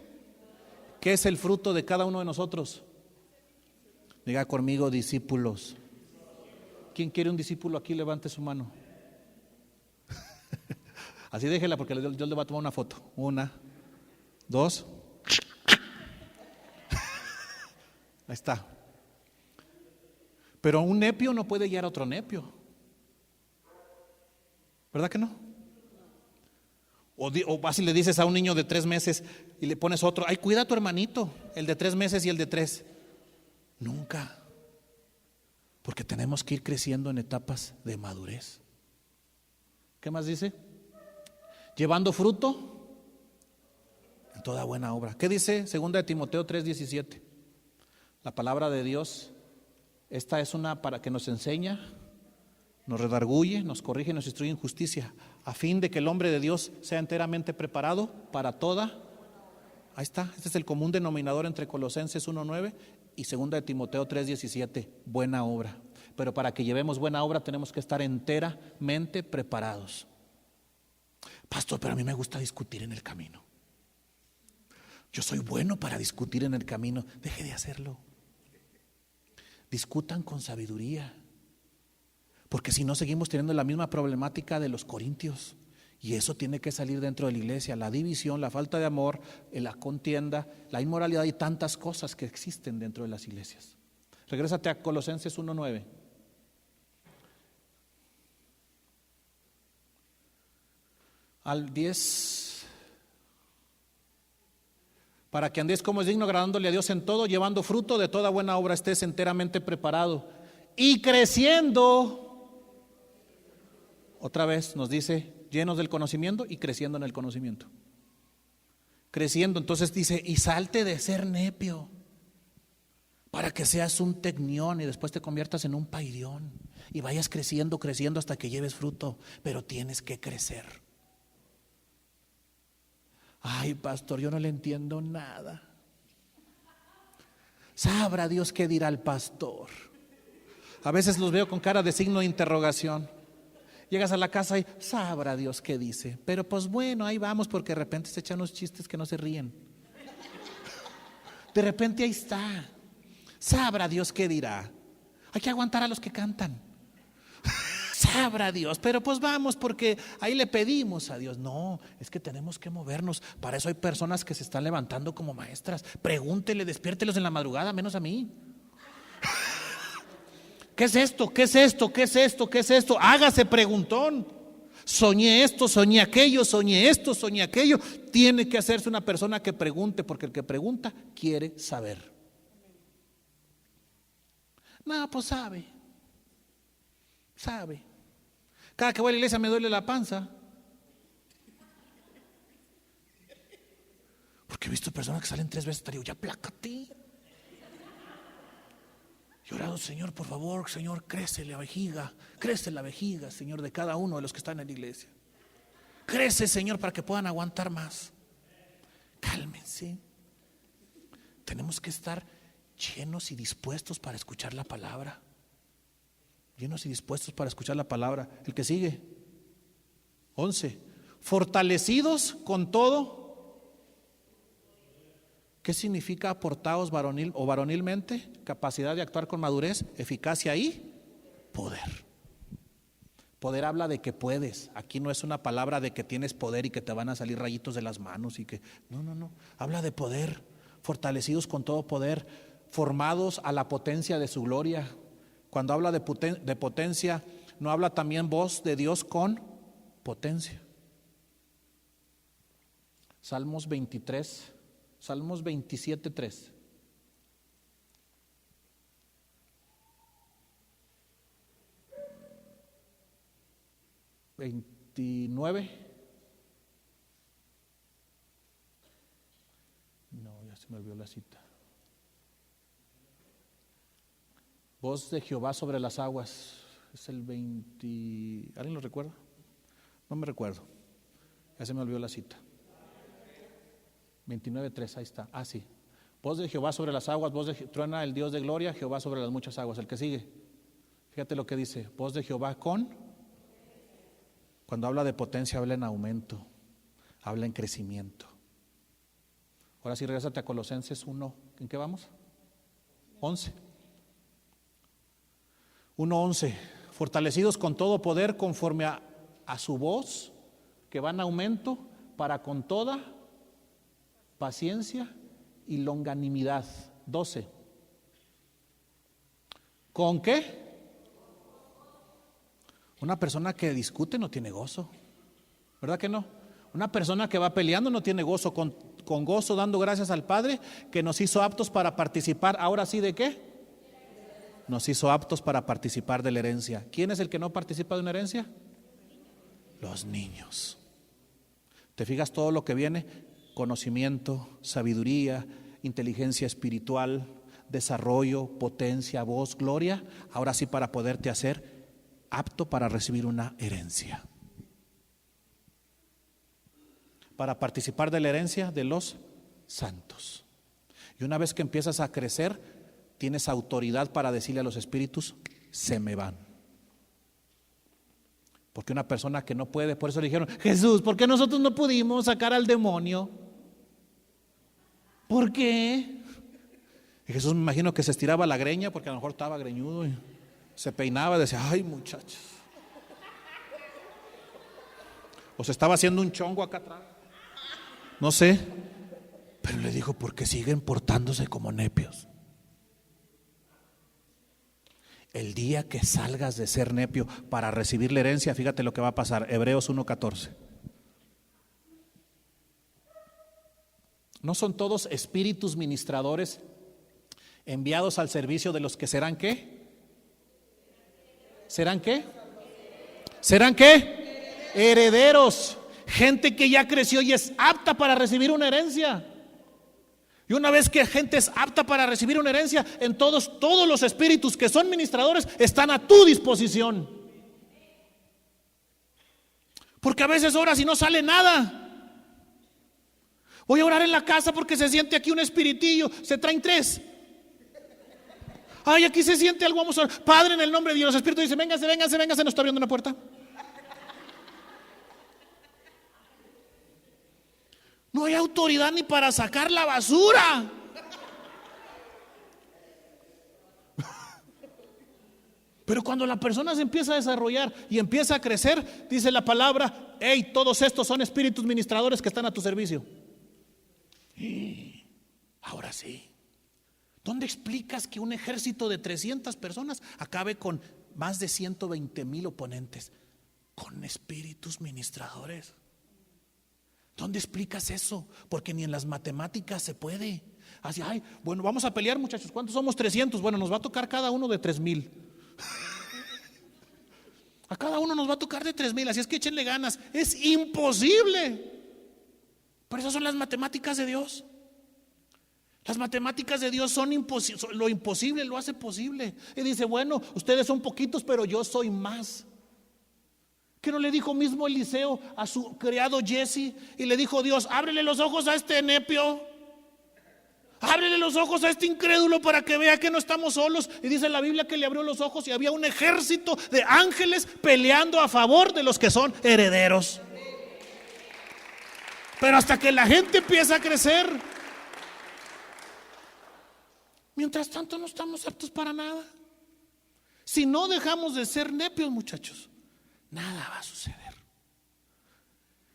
¿Qué es el fruto de cada uno de nosotros? Diga conmigo, discípulos. ¿Quién quiere un discípulo aquí? Levante su mano. Así déjela porque yo le voy a tomar una foto. 1, 2. Ahí está. Pero un nepio no puede guiar a otro nepio. ¿Verdad que no? O así le dices a un niño de 3 meses y le pones otro, ay, cuida a tu hermanito, el de 3 meses y el de 3. Nunca. Porque tenemos que ir creciendo en etapas de madurez. ¿Qué más dice? Llevando fruto en toda buena obra. ¿Qué dice 2 de Timoteo 3:17? La palabra de Dios, esta es una para que nos enseña, nos redarguye, nos corrige y nos instruye en justicia, a fin de que el hombre de Dios sea enteramente preparado para toda. Ahí está, este es el común denominador entre Colosenses 1:9 y 2 de Timoteo 3:17, buena obra. Pero para que llevemos buena obra tenemos que estar enteramente preparados. Pastor, pero a mí me gusta discutir en el camino. Yo soy bueno para discutir en el camino. Deje de hacerlo. Discutan con sabiduría. Porque si no seguimos teniendo la misma problemática de los corintios. Y eso tiene que salir dentro de la iglesia. La división, la falta de amor, la contienda, la inmoralidad y tantas cosas que existen dentro de las iglesias. Regrésate a Colosenses 1:9. Al 10. Para que andéis como es digno, agradándole a Dios en todo, llevando fruto de toda buena obra, estés enteramente preparado y creciendo. Otra vez nos dice, llenos del conocimiento y creciendo en el conocimiento. Creciendo, entonces dice, y salte de ser nepio para que seas un tecnión y después te conviertas en un pairión y vayas creciendo, creciendo hasta que lleves fruto, pero tienes que crecer. Ay, pastor, yo no le entiendo nada. Sabrá Dios qué dirá el pastor. A veces los veo con cara de signo de interrogación. Llegas a la casa y sabrá Dios qué dice. Pero pues bueno, ahí vamos, porque de repente se echan unos chistes que no se ríen. De repente ahí está. Sabrá Dios qué dirá. Hay que aguantar a los que cantan. Sabrá Dios, pero pues vamos porque ahí le pedimos a Dios. No, es que tenemos que movernos. Para eso hay personas que se están levantando como maestras. Pregúntele, despiértelos en la madrugada, menos a mí. ¿Qué es esto? ¿Qué es esto? ¿Qué es esto? ¿Qué es esto? Hágase preguntón. Soñé esto, soñé aquello, soñé esto, soñé aquello. Tiene que hacerse una persona que pregunte, porque el que pregunta quiere saber. No, pues sabe. Cada que voy a la iglesia me duele la panza. Porque he visto personas que salen 3 veces, te digo, ya plácate. He orado, Señor, por favor, Señor, crece la vejiga, Señor, de cada uno de los que están en la iglesia. Crece, Señor, para que puedan aguantar más. Cálmense. Tenemos que estar llenos y dispuestos para escuchar la palabra. Llenos y dispuestos para escuchar la palabra. El que sigue, 11. Fortalecidos con todo. ¿Qué significa aportados varonil o varonilmente? Capacidad de actuar con madurez, eficacia y poder. Poder habla de que puedes. Aquí no es una palabra de que tienes poder y que te van a salir rayitos de las manos y que no. Habla de poder. Fortalecidos con todo poder, formados a la potencia de su gloria. Cuando habla de potencia, no habla también voz de Dios con potencia. Salmos 23, Salmos 27:3. ¿29? No, ya se me olvidó la cita. Voz de Jehová sobre las aguas. Es el 20. ¿Alguien lo recuerda? No me recuerdo. Ya se me olvidó la cita. 29:3, ahí está. Ah, sí. Voz de Jehová sobre las aguas, truena el Dios de gloria, Jehová sobre las muchas aguas. El que sigue. Fíjate lo que dice. Voz de Jehová cuando habla de potencia, habla en aumento, habla en crecimiento. Ahora sí, regrésate a Colosenses 1. ¿En qué vamos? 11. 1:11. Fortalecidos con todo poder conforme a su voz, que va en aumento, para con toda paciencia y longanimidad. 12. ¿Con qué? Una persona que discute no tiene gozo, ¿verdad que no? Una persona que va peleando no tiene gozo. Con gozo dando gracias al Padre que nos hizo aptos para participar. Ahora sí, ¿de qué? Nos hizo aptos para participar de la herencia. ¿Quién es el que no participa de una herencia? Los niños. ¿Te fijas todo lo que viene? Conocimiento, sabiduría, inteligencia espiritual, desarrollo, potencia, voz, gloria. Ahora sí, para poderte hacer apto para recibir una herencia. Para participar de la herencia de los santos. Y una vez que empiezas a crecer, tienes autoridad para decirle a los espíritus, se me van. Porque una persona que no puede, por eso le dijeron, Jesús, ¿por qué nosotros no pudimos sacar al demonio? ¿Por qué? Y Jesús, me imagino que se estiraba la greña, porque a lo mejor estaba greñudo y se peinaba y decía, ay muchachos. O se estaba haciendo un chongo acá atrás. No sé. Pero le dijo, porque siguen portándose como nepios. El día que salgas de ser nepio para recibir la herencia, fíjate lo que va a pasar. Hebreos 1:14. ¿No son todos espíritus ministradores enviados al servicio de los que serán qué? ¿Serán qué? ¿Serán qué? Herederos. Gente que ya creció y es apta para recibir una herencia. Y una vez que gente es apta para recibir una herencia, en todos los espíritus que son ministradores están a tu disposición. Porque a veces oras y no sale nada. Voy a orar en la casa porque se siente aquí un espiritillo. Se traen 3. Ay, aquí se siente algo, vamos a orar. Padre, en el nombre de Dios, los espíritus dicen, véngase, nos está abriendo una puerta. No hay autoridad ni para sacar la basura. Pero cuando la persona se empieza a desarrollar y empieza a crecer, dice la palabra: hey, todos estos son espíritus ministradores que están a tu servicio. Y ahora sí, ¿dónde explicas que un ejército de 300 personas acabe con más de 120,000 oponentes? Con espíritus ministradores. ¿Dónde explicas eso? Porque ni en las matemáticas se puede. Así, ay, bueno, vamos a pelear, muchachos. ¿Cuántos somos? 300. Bueno, nos va a tocar cada uno de 3,000. A cada uno nos va a tocar de 3,000. Así es que échenle ganas. Es imposible. Pero esas son las matemáticas de Dios. Las matemáticas de Dios son imposibles. Lo imposible lo hace posible. Y dice: bueno, ustedes son poquitos, pero yo soy más. ¿Qué no le dijo mismo Eliseo a su criado Jesse? Y le dijo Dios: ábrele los ojos a este nepio, ábrele los ojos a este incrédulo para que vea que no estamos solos. Y dice la Biblia que le abrió los ojos y había un ejército de ángeles peleando a favor de los que son herederos. Pero hasta que la gente empieza a crecer, mientras tanto no estamos aptos para nada. Si no dejamos de ser nepios, muchachos, nada va a suceder.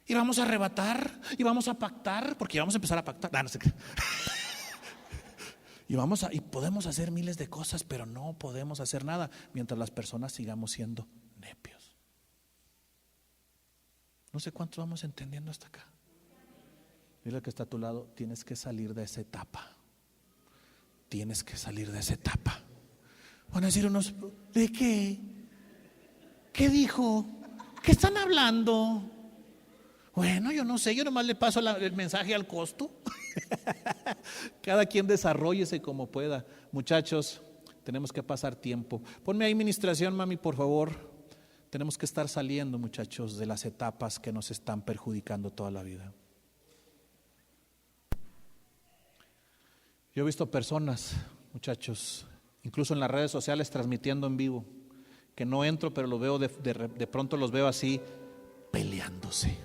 Y vamos a arrebatar y vamos a pactar, porque vamos a empezar a pactar. No sé qué. Y podemos hacer miles de cosas, pero no podemos hacer nada mientras las personas sigamos siendo nepios. No sé cuántos vamos entendiendo hasta acá. Dile al que está a tu lado: tienes que salir de esa etapa. Tienes que salir de esa etapa. Van a decir unos: ¿de qué? ¿Qué dijo? ¿Qué están hablando? Bueno, yo no sé, yo nomás le paso el mensaje al costo. Cada quien desarróllese como pueda. Muchachos, tenemos que pasar tiempo. Ponme ahí ministración, mami, por favor. Tenemos que estar saliendo, muchachos, de las etapas que nos están perjudicando toda la vida. Yo he visto personas, muchachos, incluso en las redes sociales transmitiendo en vivo, que no entro, pero los veo de pronto los veo así peleándose.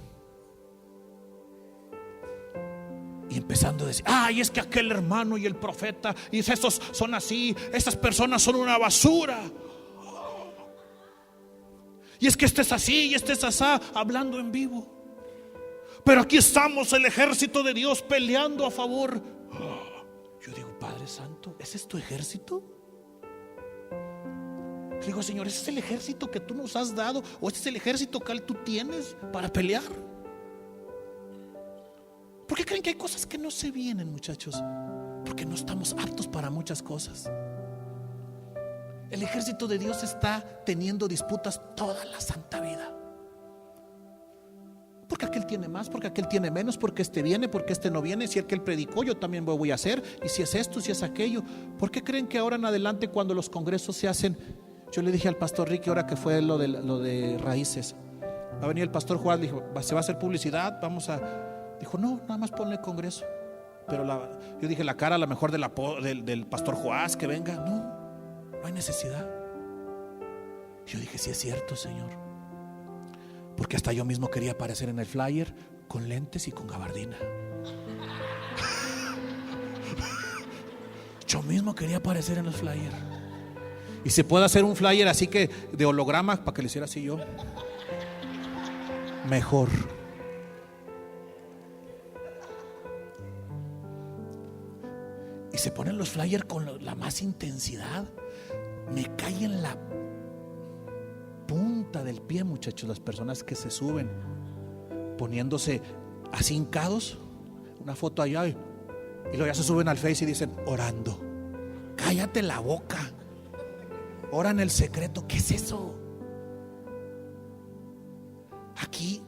Y empezando a decir: ay, es que aquel hermano y el profeta, y esos son así, estas personas son una basura. Y es que este es así y este es asá, hablando en vivo. Pero aquí estamos, el ejército de Dios, peleando a favor. Yo digo: Padre Santo, ¿ese es tu ejército? Le digo: Señor, ¿ese es el ejército que tú nos has dado? ¿O ese es el ejército que tú tienes para pelear? ¿Por qué creen que hay cosas que no se vienen, muchachos? Porque no estamos aptos para muchas cosas. El ejército de Dios está teniendo disputas toda la santa vida. Porque aquel tiene más, porque aquel tiene menos, porque este viene, porque este no viene. Si aquel predicó, yo también lo voy a hacer. Y si es esto, si es aquello. ¿Por qué creen que ahora en adelante, cuando los congresos se hacen? Yo le dije al pastor Ricky, ahora que fue lo de raíces, va a venir el pastor Juan, dijo: ¿se va a hacer publicidad? Dijo: no, nada más ponle congreso. Pero yo dije: la cara a lo mejor del pastor Joás, que venga. No hay necesidad. Yo dije: sí es cierto, Señor. Porque hasta yo mismo quería aparecer en el flyer con lentes y con gabardina. Yo mismo quería aparecer en el flyer. Y se puede hacer un flyer así que de holograma, para que lo hiciera así yo. Mejor. Y se ponen los flyers con la más intensidad. Me cae en la punta del pie, muchachos, las personas que se suben poniéndose así hincados, una foto allá, y luego ya se suben al Face y dicen: orando. Cállate la boca. Ora en el secreto. ¿Qué es eso? Aquí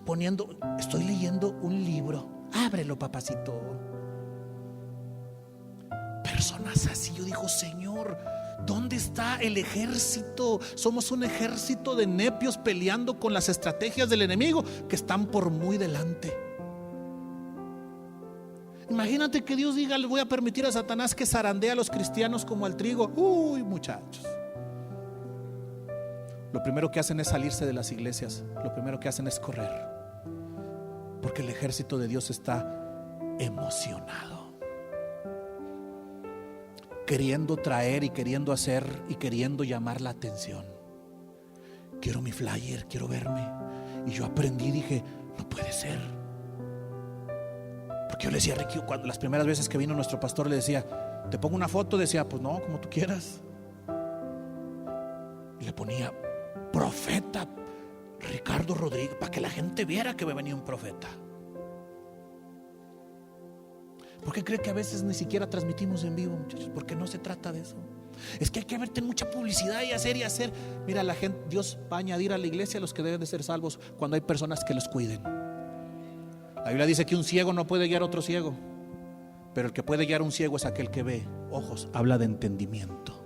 estoy leyendo un libro. Ábrelo, papacito. Personas así. Yo digo: Señor, ¿dónde está el ejército? Somos un ejército de nepios peleando con las estrategias del enemigo que están por muy delante. Imagínate que Dios diga: le voy a permitir a Satanás que zarandee a los cristianos como al trigo. Uy, muchachos. Lo primero que hacen es salirse de las iglesias. Lo primero que hacen es correr. Porque el ejército de Dios está emocionado, queriendo traer y queriendo hacer y queriendo llamar la atención. quiero mi flyer, quiero verme. Y yo aprendí, dije, no puede ser. Porque yo le decía a Ricky, cuando las primeras veces que vino nuestro pastor, le decía, ¿te pongo una foto? Decía, pues no, como tú quieras. Y le ponía profeta Ricardo Rodríguez, para que la gente viera que me venía un profeta. ¿Por qué cree que a veces ni siquiera transmitimos en vivo, muchachos? Porque no se trata de eso. Es que hay que verte mucha publicidad y hacer y hacer. Mira, la gente, Dios va a añadir a la iglesia a los que deben de ser salvos cuando hay personas que los cuiden. La Biblia dice que un ciego no puede guiar a otro ciego, pero el que puede guiar a un ciego es aquel que ve. Ojos, habla de entendimiento.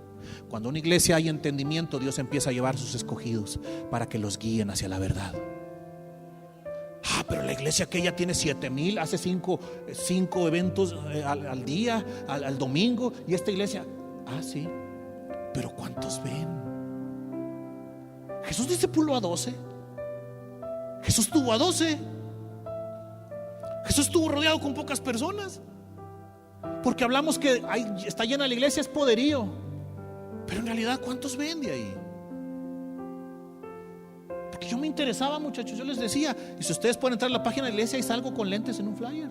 Cuando en una iglesia hay entendimiento, Dios empieza a llevar a sus escogidos para que los guíen hacia la verdad. Pero la iglesia que ella tiene 7,000, hace 5 eventos al día, al domingo. Y esta iglesia, sí, pero ¿cuántos ven? Jesús discipuló a 12. Jesús tuvo a 12. Jesús estuvo rodeado con pocas personas. Porque hablamos que está llena la iglesia, es poderío. Pero en realidad, ¿cuántos ven de ahí? Porque yo me interesaba, muchachos. Yo les decía, y si ustedes pueden entrar a la página de la iglesia, y salgo con lentes en un flyer.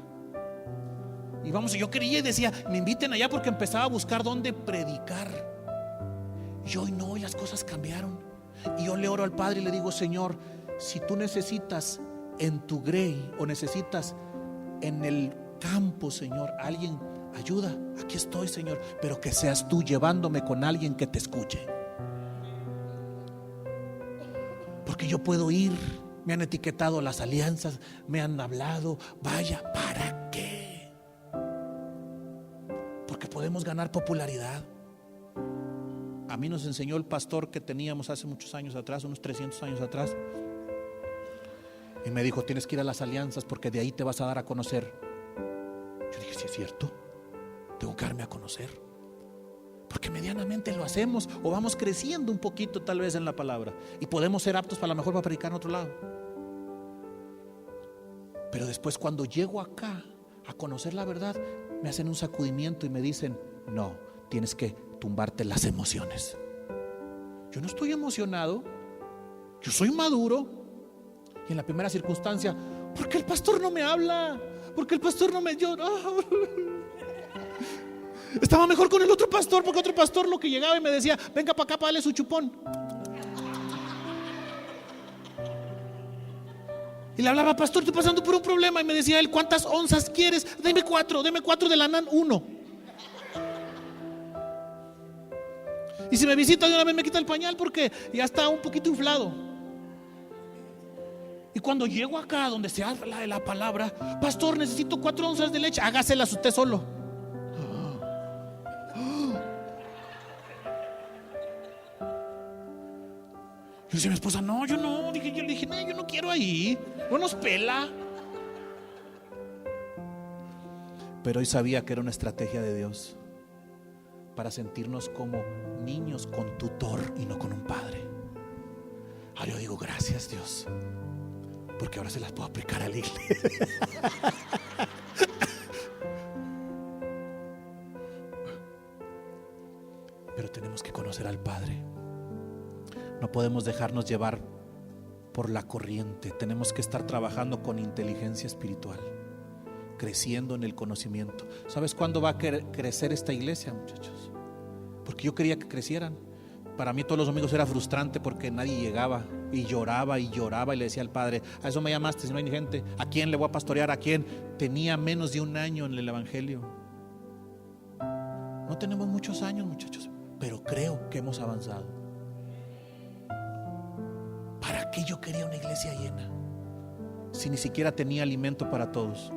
Y vamos, yo quería y decía, me inviten allá, porque empezaba a buscar dónde predicar. Y hoy no, y las cosas cambiaron. Y yo le oro al Padre y le digo, Señor, si tú necesitas en tu grey o necesitas en el campo, Señor, alguien, ayuda, aquí estoy, Señor. Pero que seas tú llevándome con alguien que te escuche. Porque yo puedo ir, me han etiquetado las alianzas, me han hablado, vaya, ¿para qué? Porque podemos ganar popularidad. A mí nos enseñó el pastor que teníamos hace muchos años atrás, unos 300 años atrás, y me dijo, tienes que ir a las alianzas porque de ahí te vas a dar a conocer. Yo dije, sí es cierto, tengo que darme a conocer, porque medianamente lo hacemos o vamos creciendo un poquito tal vez en la palabra y podemos ser aptos para lo mejor para predicar en otro lado. Pero después, cuando llego acá a conocer la verdad, me hacen un sacudimiento y me dicen, no, tienes que tumbarte las emociones. Yo no estoy emocionado, yo soy maduro. Y en la primera circunstancia, ¿por qué el pastor no me habla? ¿Por qué el pastor no me llora? Estaba mejor con el otro pastor, porque otro pastor lo que llegaba y me decía, venga para acá para darle su chupón. Y le hablaba, pastor, estoy pasando por un problema. Y me decía él, ¿cuántas onzas quieres? Deme 4 de la NAN 1. Y si me visita de una vez me quita el pañal porque ya está un poquito inflado. Y cuando llego acá donde se habla de la palabra, pastor, necesito 4 onzas de leche, hágaselas usted solo. Yo decía a mi esposa, no, yo no. Yo le dije, no, yo no quiero ahí, no nos pela. Pero hoy sabía que era una estrategia de Dios para sentirnos como niños con tutor y no con un padre. Ahora yo digo, gracias Dios, porque ahora se las puedo aplicar a la iglesia. Pero tenemos que conocer al Padre. No podemos dejarnos llevar por la corriente. Tenemos que estar trabajando con inteligencia espiritual, creciendo en el conocimiento. ¿Sabes cuándo va a crecer esta iglesia, muchachos? Porque yo quería que crecieran. Para mí todos los domingos era frustrante porque nadie llegaba y lloraba y lloraba y le decía al Padre, a eso me llamaste, si no hay gente, ¿a quién le voy a pastorear? ¿A quién? Tenía menos de 1 año en el evangelio. No tenemos muchos años, muchachos, pero creo que hemos avanzado. ¿Para qué yo quería una iglesia llena si ni siquiera tenía alimento para todos?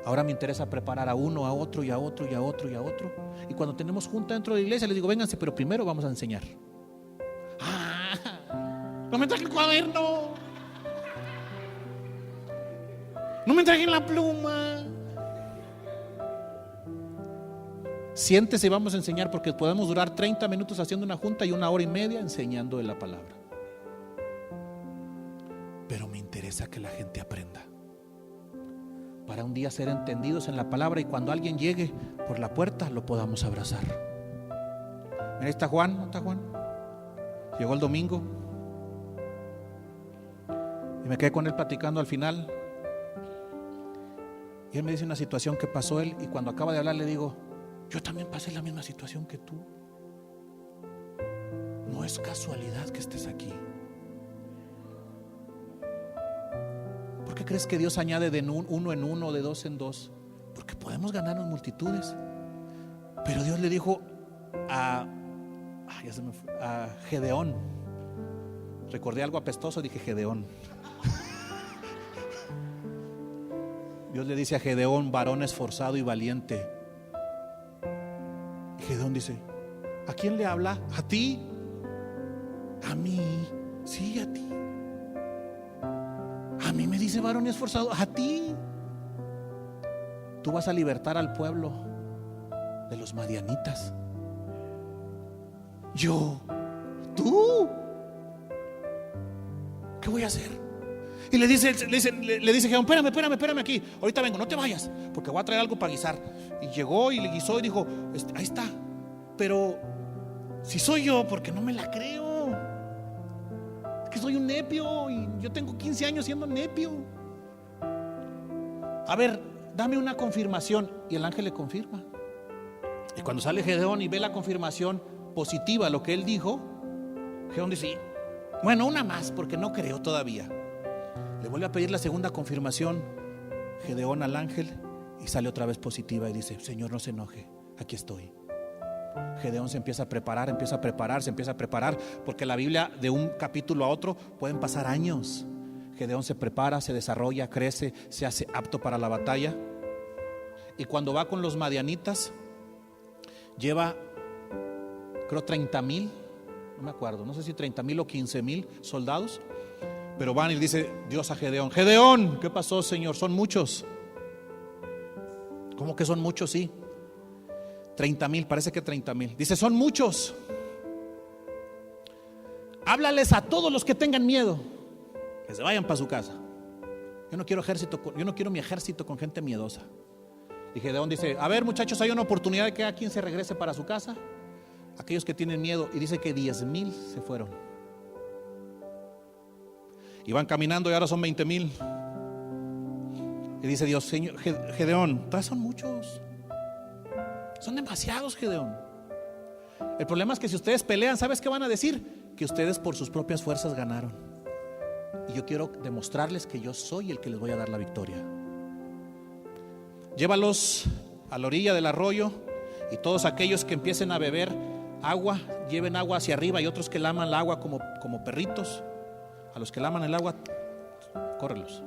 Ahora me interesa preparar a uno, a otro y a otro y a otro y a otro. Y cuando tenemos junta dentro de la iglesia, les digo, vénganse, pero primero vamos a enseñar. No me traigan el cuaderno, no me traigan la pluma. Siéntese y vamos a enseñar, porque podemos durar 30 minutos haciendo una junta y 1 hora y media enseñando de la palabra. Pero me interesa que la gente aprenda, para un día ser entendidos en la palabra y cuando alguien llegue por la puerta lo podamos abrazar. Mira, ahí está Juan, ¿no está Juan? Llegó el domingo. Y me quedé con él platicando al final. Y él me dice una situación que pasó él. Y cuando acaba de hablar le digo: yo también pasé la misma situación que tú. No es casualidad que estés aquí. ¿Por qué crees que Dios añade de uno en uno, de dos en dos? Porque podemos ganarnos multitudes. Pero Dios le dijo a Gedeón. Recordé algo apestoso, dije Gedeón. Dios le dice a Gedeón: varón esforzado y valiente. Y Gedeón dice: ¿a quién le habla? ¿A ti? ¿A mí? Sí, a ti. A mí me dice varón esforzado. ¿A ti? Tú vas a libertar al pueblo de los madianitas. Yo, tú, ¿qué voy a hacer? Y le dice Gedeón: espérame aquí, ahorita vengo, no te vayas, porque voy a traer algo para guisar. Y llegó y le guisó y dijo: ahí está. Pero si soy yo, porque no me la creo. Es que soy un nepio y yo tengo 15 años siendo nepio. A ver, dame una confirmación. Y el ángel le confirma. Y cuando sale Gedeón y ve la confirmación positiva, lo que él dijo, Gedeón dice: bueno, una más, porque no creo todavía. Le vuelve a pedir la segunda confirmación Gedeón al ángel y sale otra vez positiva y dice: Señor, no se enoje, aquí estoy. Gedeón se empieza a preparar, porque la Biblia, de un capítulo a otro pueden pasar años. Gedeón se prepara, se desarrolla, crece, se hace apto para la batalla. Y cuando va con los madianitas, lleva, creo, 30,000, no me acuerdo, no sé si 30,000 o 15,000 soldados. Pero van y dice Dios a Gedeón: Gedeón, ¿qué pasó, Señor? Son muchos. ¿Cómo que son muchos? Sí, 30,000, parece que 30,000. Dice: son muchos. Háblales a todos los que tengan miedo que se vayan para su casa. Yo no quiero mi ejército con gente miedosa. Y Gedeón dice: a ver, muchachos, hay una oportunidad de que cada quien se regrese para su casa. Aquellos que tienen miedo. Y dice que 10,000 se fueron. Y van caminando y ahora son 20,000. Y dice Dios: Señor, Gedeón, todavía son muchos. Son demasiados, Gedeón. El problema es que si ustedes pelean, ¿sabes qué van a decir? Que ustedes por sus propias fuerzas ganaron. Y yo quiero demostrarles que yo soy el que les voy a dar la victoria. Llévalos a la orilla del arroyo, y todos aquellos que empiecen a beber agua, lleven agua hacia arriba, y otros que laman el agua como perritos. A los que laman el agua, córrelos.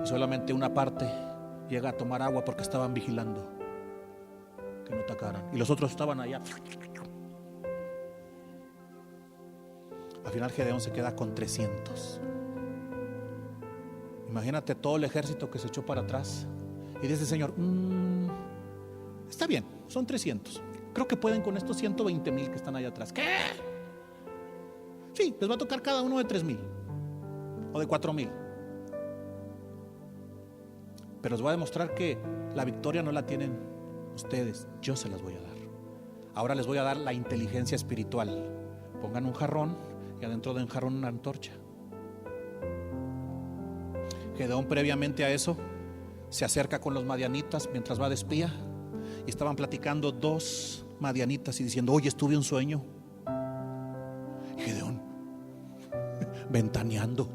Y solamente una parte llega a tomar agua porque estaban vigilando que no atacaran. Y los otros estaban allá. Al final Gedeón se queda con 300. Imagínate todo el ejército que se echó para atrás. Y dice el Señor: está bien, son 300. Creo que pueden con estos 120,000 que están allá atrás. ¿Qué? Sí, les va a tocar cada uno de 3,000 o de 4,000. Pero les voy a demostrar que la victoria no la tienen ustedes, yo se las voy a dar. Ahora les voy a dar la inteligencia espiritual. Pongan un jarrón y adentro de un jarrón una antorcha. Gedeón, previamente a eso, se acerca con los madianitas mientras va de espía. Y estaban platicando 2 madianitas y diciendo: oye, tuve un sueño. Gedeón ventaneando,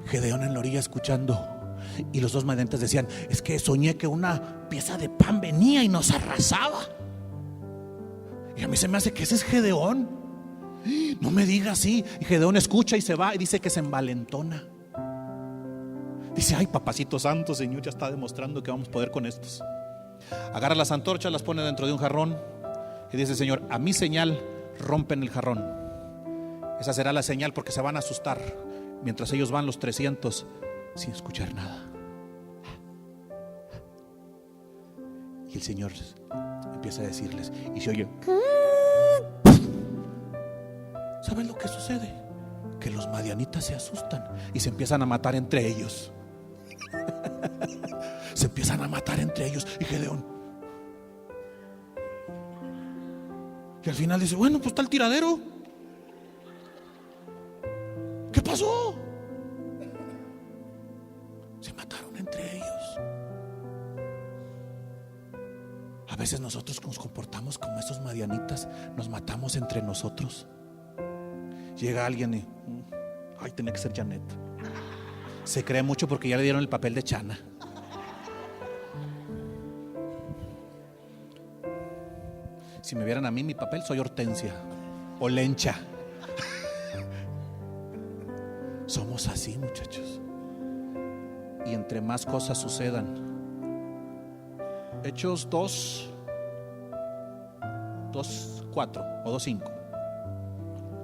Gedeón en la orilla escuchando. Y los 2 madianitas decían: es que soñé que una pieza de pan venía y nos arrasaba. Y a mí se me hace que ese es Gedeón. No me diga así. Y Gedeón escucha y se va y dice que se envalentona. Dice: ay, papacito santo, Señor, ya está demostrando que vamos a poder con estos. Agarra las antorchas, las pone dentro de un jarrón y dice: Señor, a mi señal rompen el jarrón. Esa será la señal, porque se van a asustar mientras ellos van los 300 sin escuchar nada. Y el Señor empieza a decirles y se oye. ¿Saben lo que sucede? Que los madianitas se asustan y se empiezan a matar entre ellos. Se empiezan a matar entre ellos. Y Gedeón, y al final dice: bueno, pues está el tiradero. veces nosotros nos comportamos como esos madianitas, nos matamos entre nosotros. Llega alguien y ay, tenía que ser Janet. Se cree mucho porque ya le dieron el papel de Chana. Si me vieran a mí, mi papel, soy Hortensia o Lencha. Somos así, muchachos. Y entre más cosas sucedan. Hechos 2:4 o 2:5.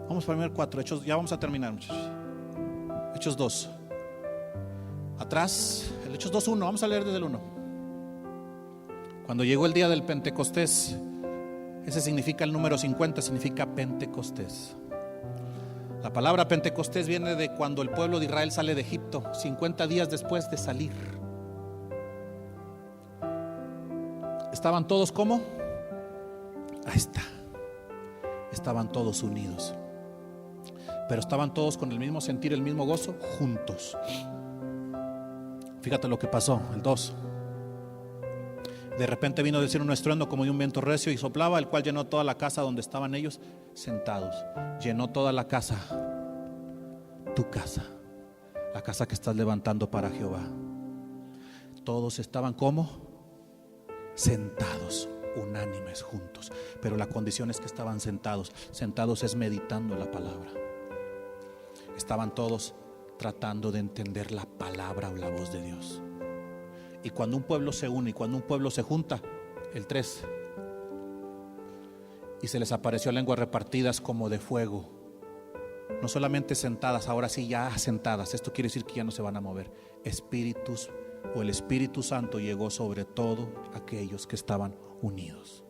Vamos para el 4. Hechos, ya vamos a terminar, muchachos. Hechos 2. Atrás, el Hechos 2:1. Vamos a leer desde el 1. Cuando llegó el día del Pentecostés, ese significa el número 50, significa Pentecostés. La palabra Pentecostés viene de cuando el pueblo de Israel sale de Egipto, 50 días después de salir. ¿Estaban todos cómo? Ahí está. Estaban todos unidos. Pero estaban todos con el mismo sentir, el mismo gozo, juntos. Fíjate lo que pasó, el 2. De repente vino a decir un estruendo como de un viento recio y soplaba, el cual llenó toda la casa donde estaban ellos sentados. Llenó toda la casa, tu casa, la casa que estás levantando para Jehová. Todos estaban como sentados, unánimes, juntos. Pero la condición es que estaban sentados. Sentados es meditando la palabra. Estaban todos tratando de entender la palabra o la voz de Dios. Y cuando un pueblo se une y cuando un pueblo se junta, el 3, y se les apareció lenguas repartidas como de fuego. No solamente sentadas, ahora sí ya sentadas. Esto quiere decir que ya no se van a mover. Espíritus o el Espíritu Santo llegó sobre todo aquellos que estaban unidos.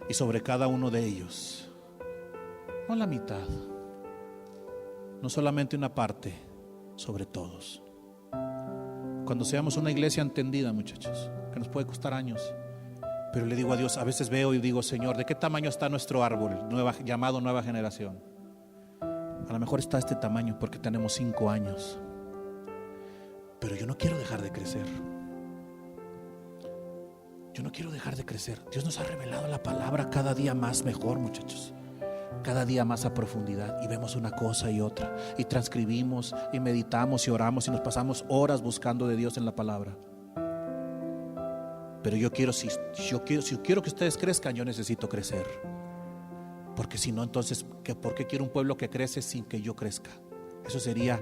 Y sobre cada uno de ellos, no la mitad, no solamente una parte, sobre todos. Cuando seamos una iglesia entendida, muchachos, que nos puede costar años, pero le digo a Dios, a veces veo y digo, Señor, ¿de qué tamaño está nuestro árbol llamado nueva generación? A lo mejor está este tamaño porque tenemos 5 años, pero yo no quiero dejar de crecer. Yo no quiero dejar de crecer. Dios nos ha revelado la palabra cada día más mejor, muchachos. Cada día más a profundidad, y vemos una cosa y otra, y transcribimos y meditamos y oramos y nos pasamos horas buscando de Dios en la palabra. Pero yo quiero, si quiero que ustedes crezcan, yo necesito crecer. Porque si no, entonces, ¿por qué quiero un pueblo que crece sin que yo crezca? Eso sería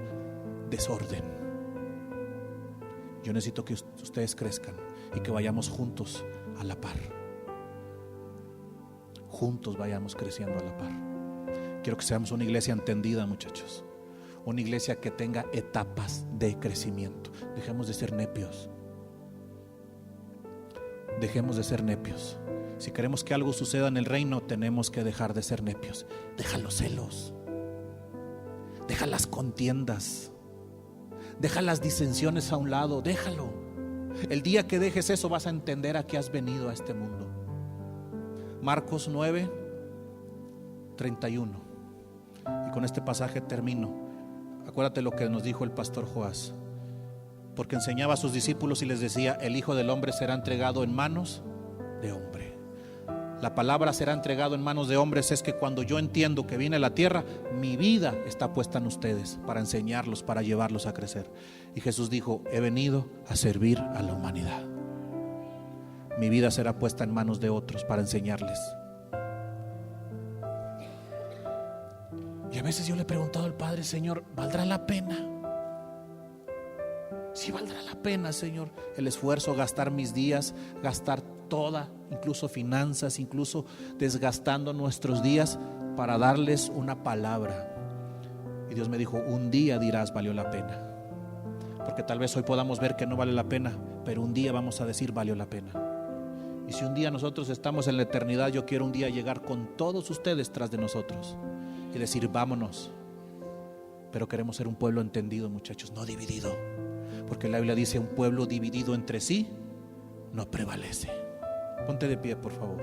desorden. Yo necesito que ustedes crezcan y que vayamos juntos a la par. Juntos vayamos creciendo a la par. Quiero que seamos una iglesia entendida, muchachos. Una iglesia que tenga etapas de crecimiento. Dejemos de ser nepios. Dejemos de ser nepios. Si queremos que algo suceda en el reino, tenemos que dejar de ser nepios. Deja los celos. Deja las contiendas. Deja las disensiones a un lado. Déjalo. El día que dejes eso, vas a entender a qué has venido a este mundo. Marcos 9:31. Y con este pasaje termino. Acuérdate lo que nos dijo el pastor Joás. Porque enseñaba a sus discípulos y les decía: el Hijo del Hombre será entregado en manos de hombre. La palabra será entregado en manos de hombres es que cuando yo entiendo que viene la tierra, mi vida está puesta en ustedes para enseñarlos, para llevarlos a crecer. Y Jesús dijo: he venido a servir a la humanidad. Mi vida será puesta en manos de otros para enseñarles. Y a veces yo le he preguntado al Padre: Señor, ¿valdrá la pena? Sí, valdrá la pena, Señor, el esfuerzo, gastar mis días, gastar toda, incluso finanzas, incluso desgastando nuestros días para darles una palabra. Y Dios me dijo: un día dirás valió la pena. Porque tal vez hoy podamos ver que no vale la pena, pero un día vamos a decir valió la pena. Y si un día nosotros estamos en la eternidad, yo quiero un día llegar con todos ustedes tras de nosotros y decir: vámonos. Pero queremos ser un pueblo entendido, muchachos, no dividido. Porque la Biblia dice: un pueblo dividido entre sí no prevalece. Ponte de pie, por favor.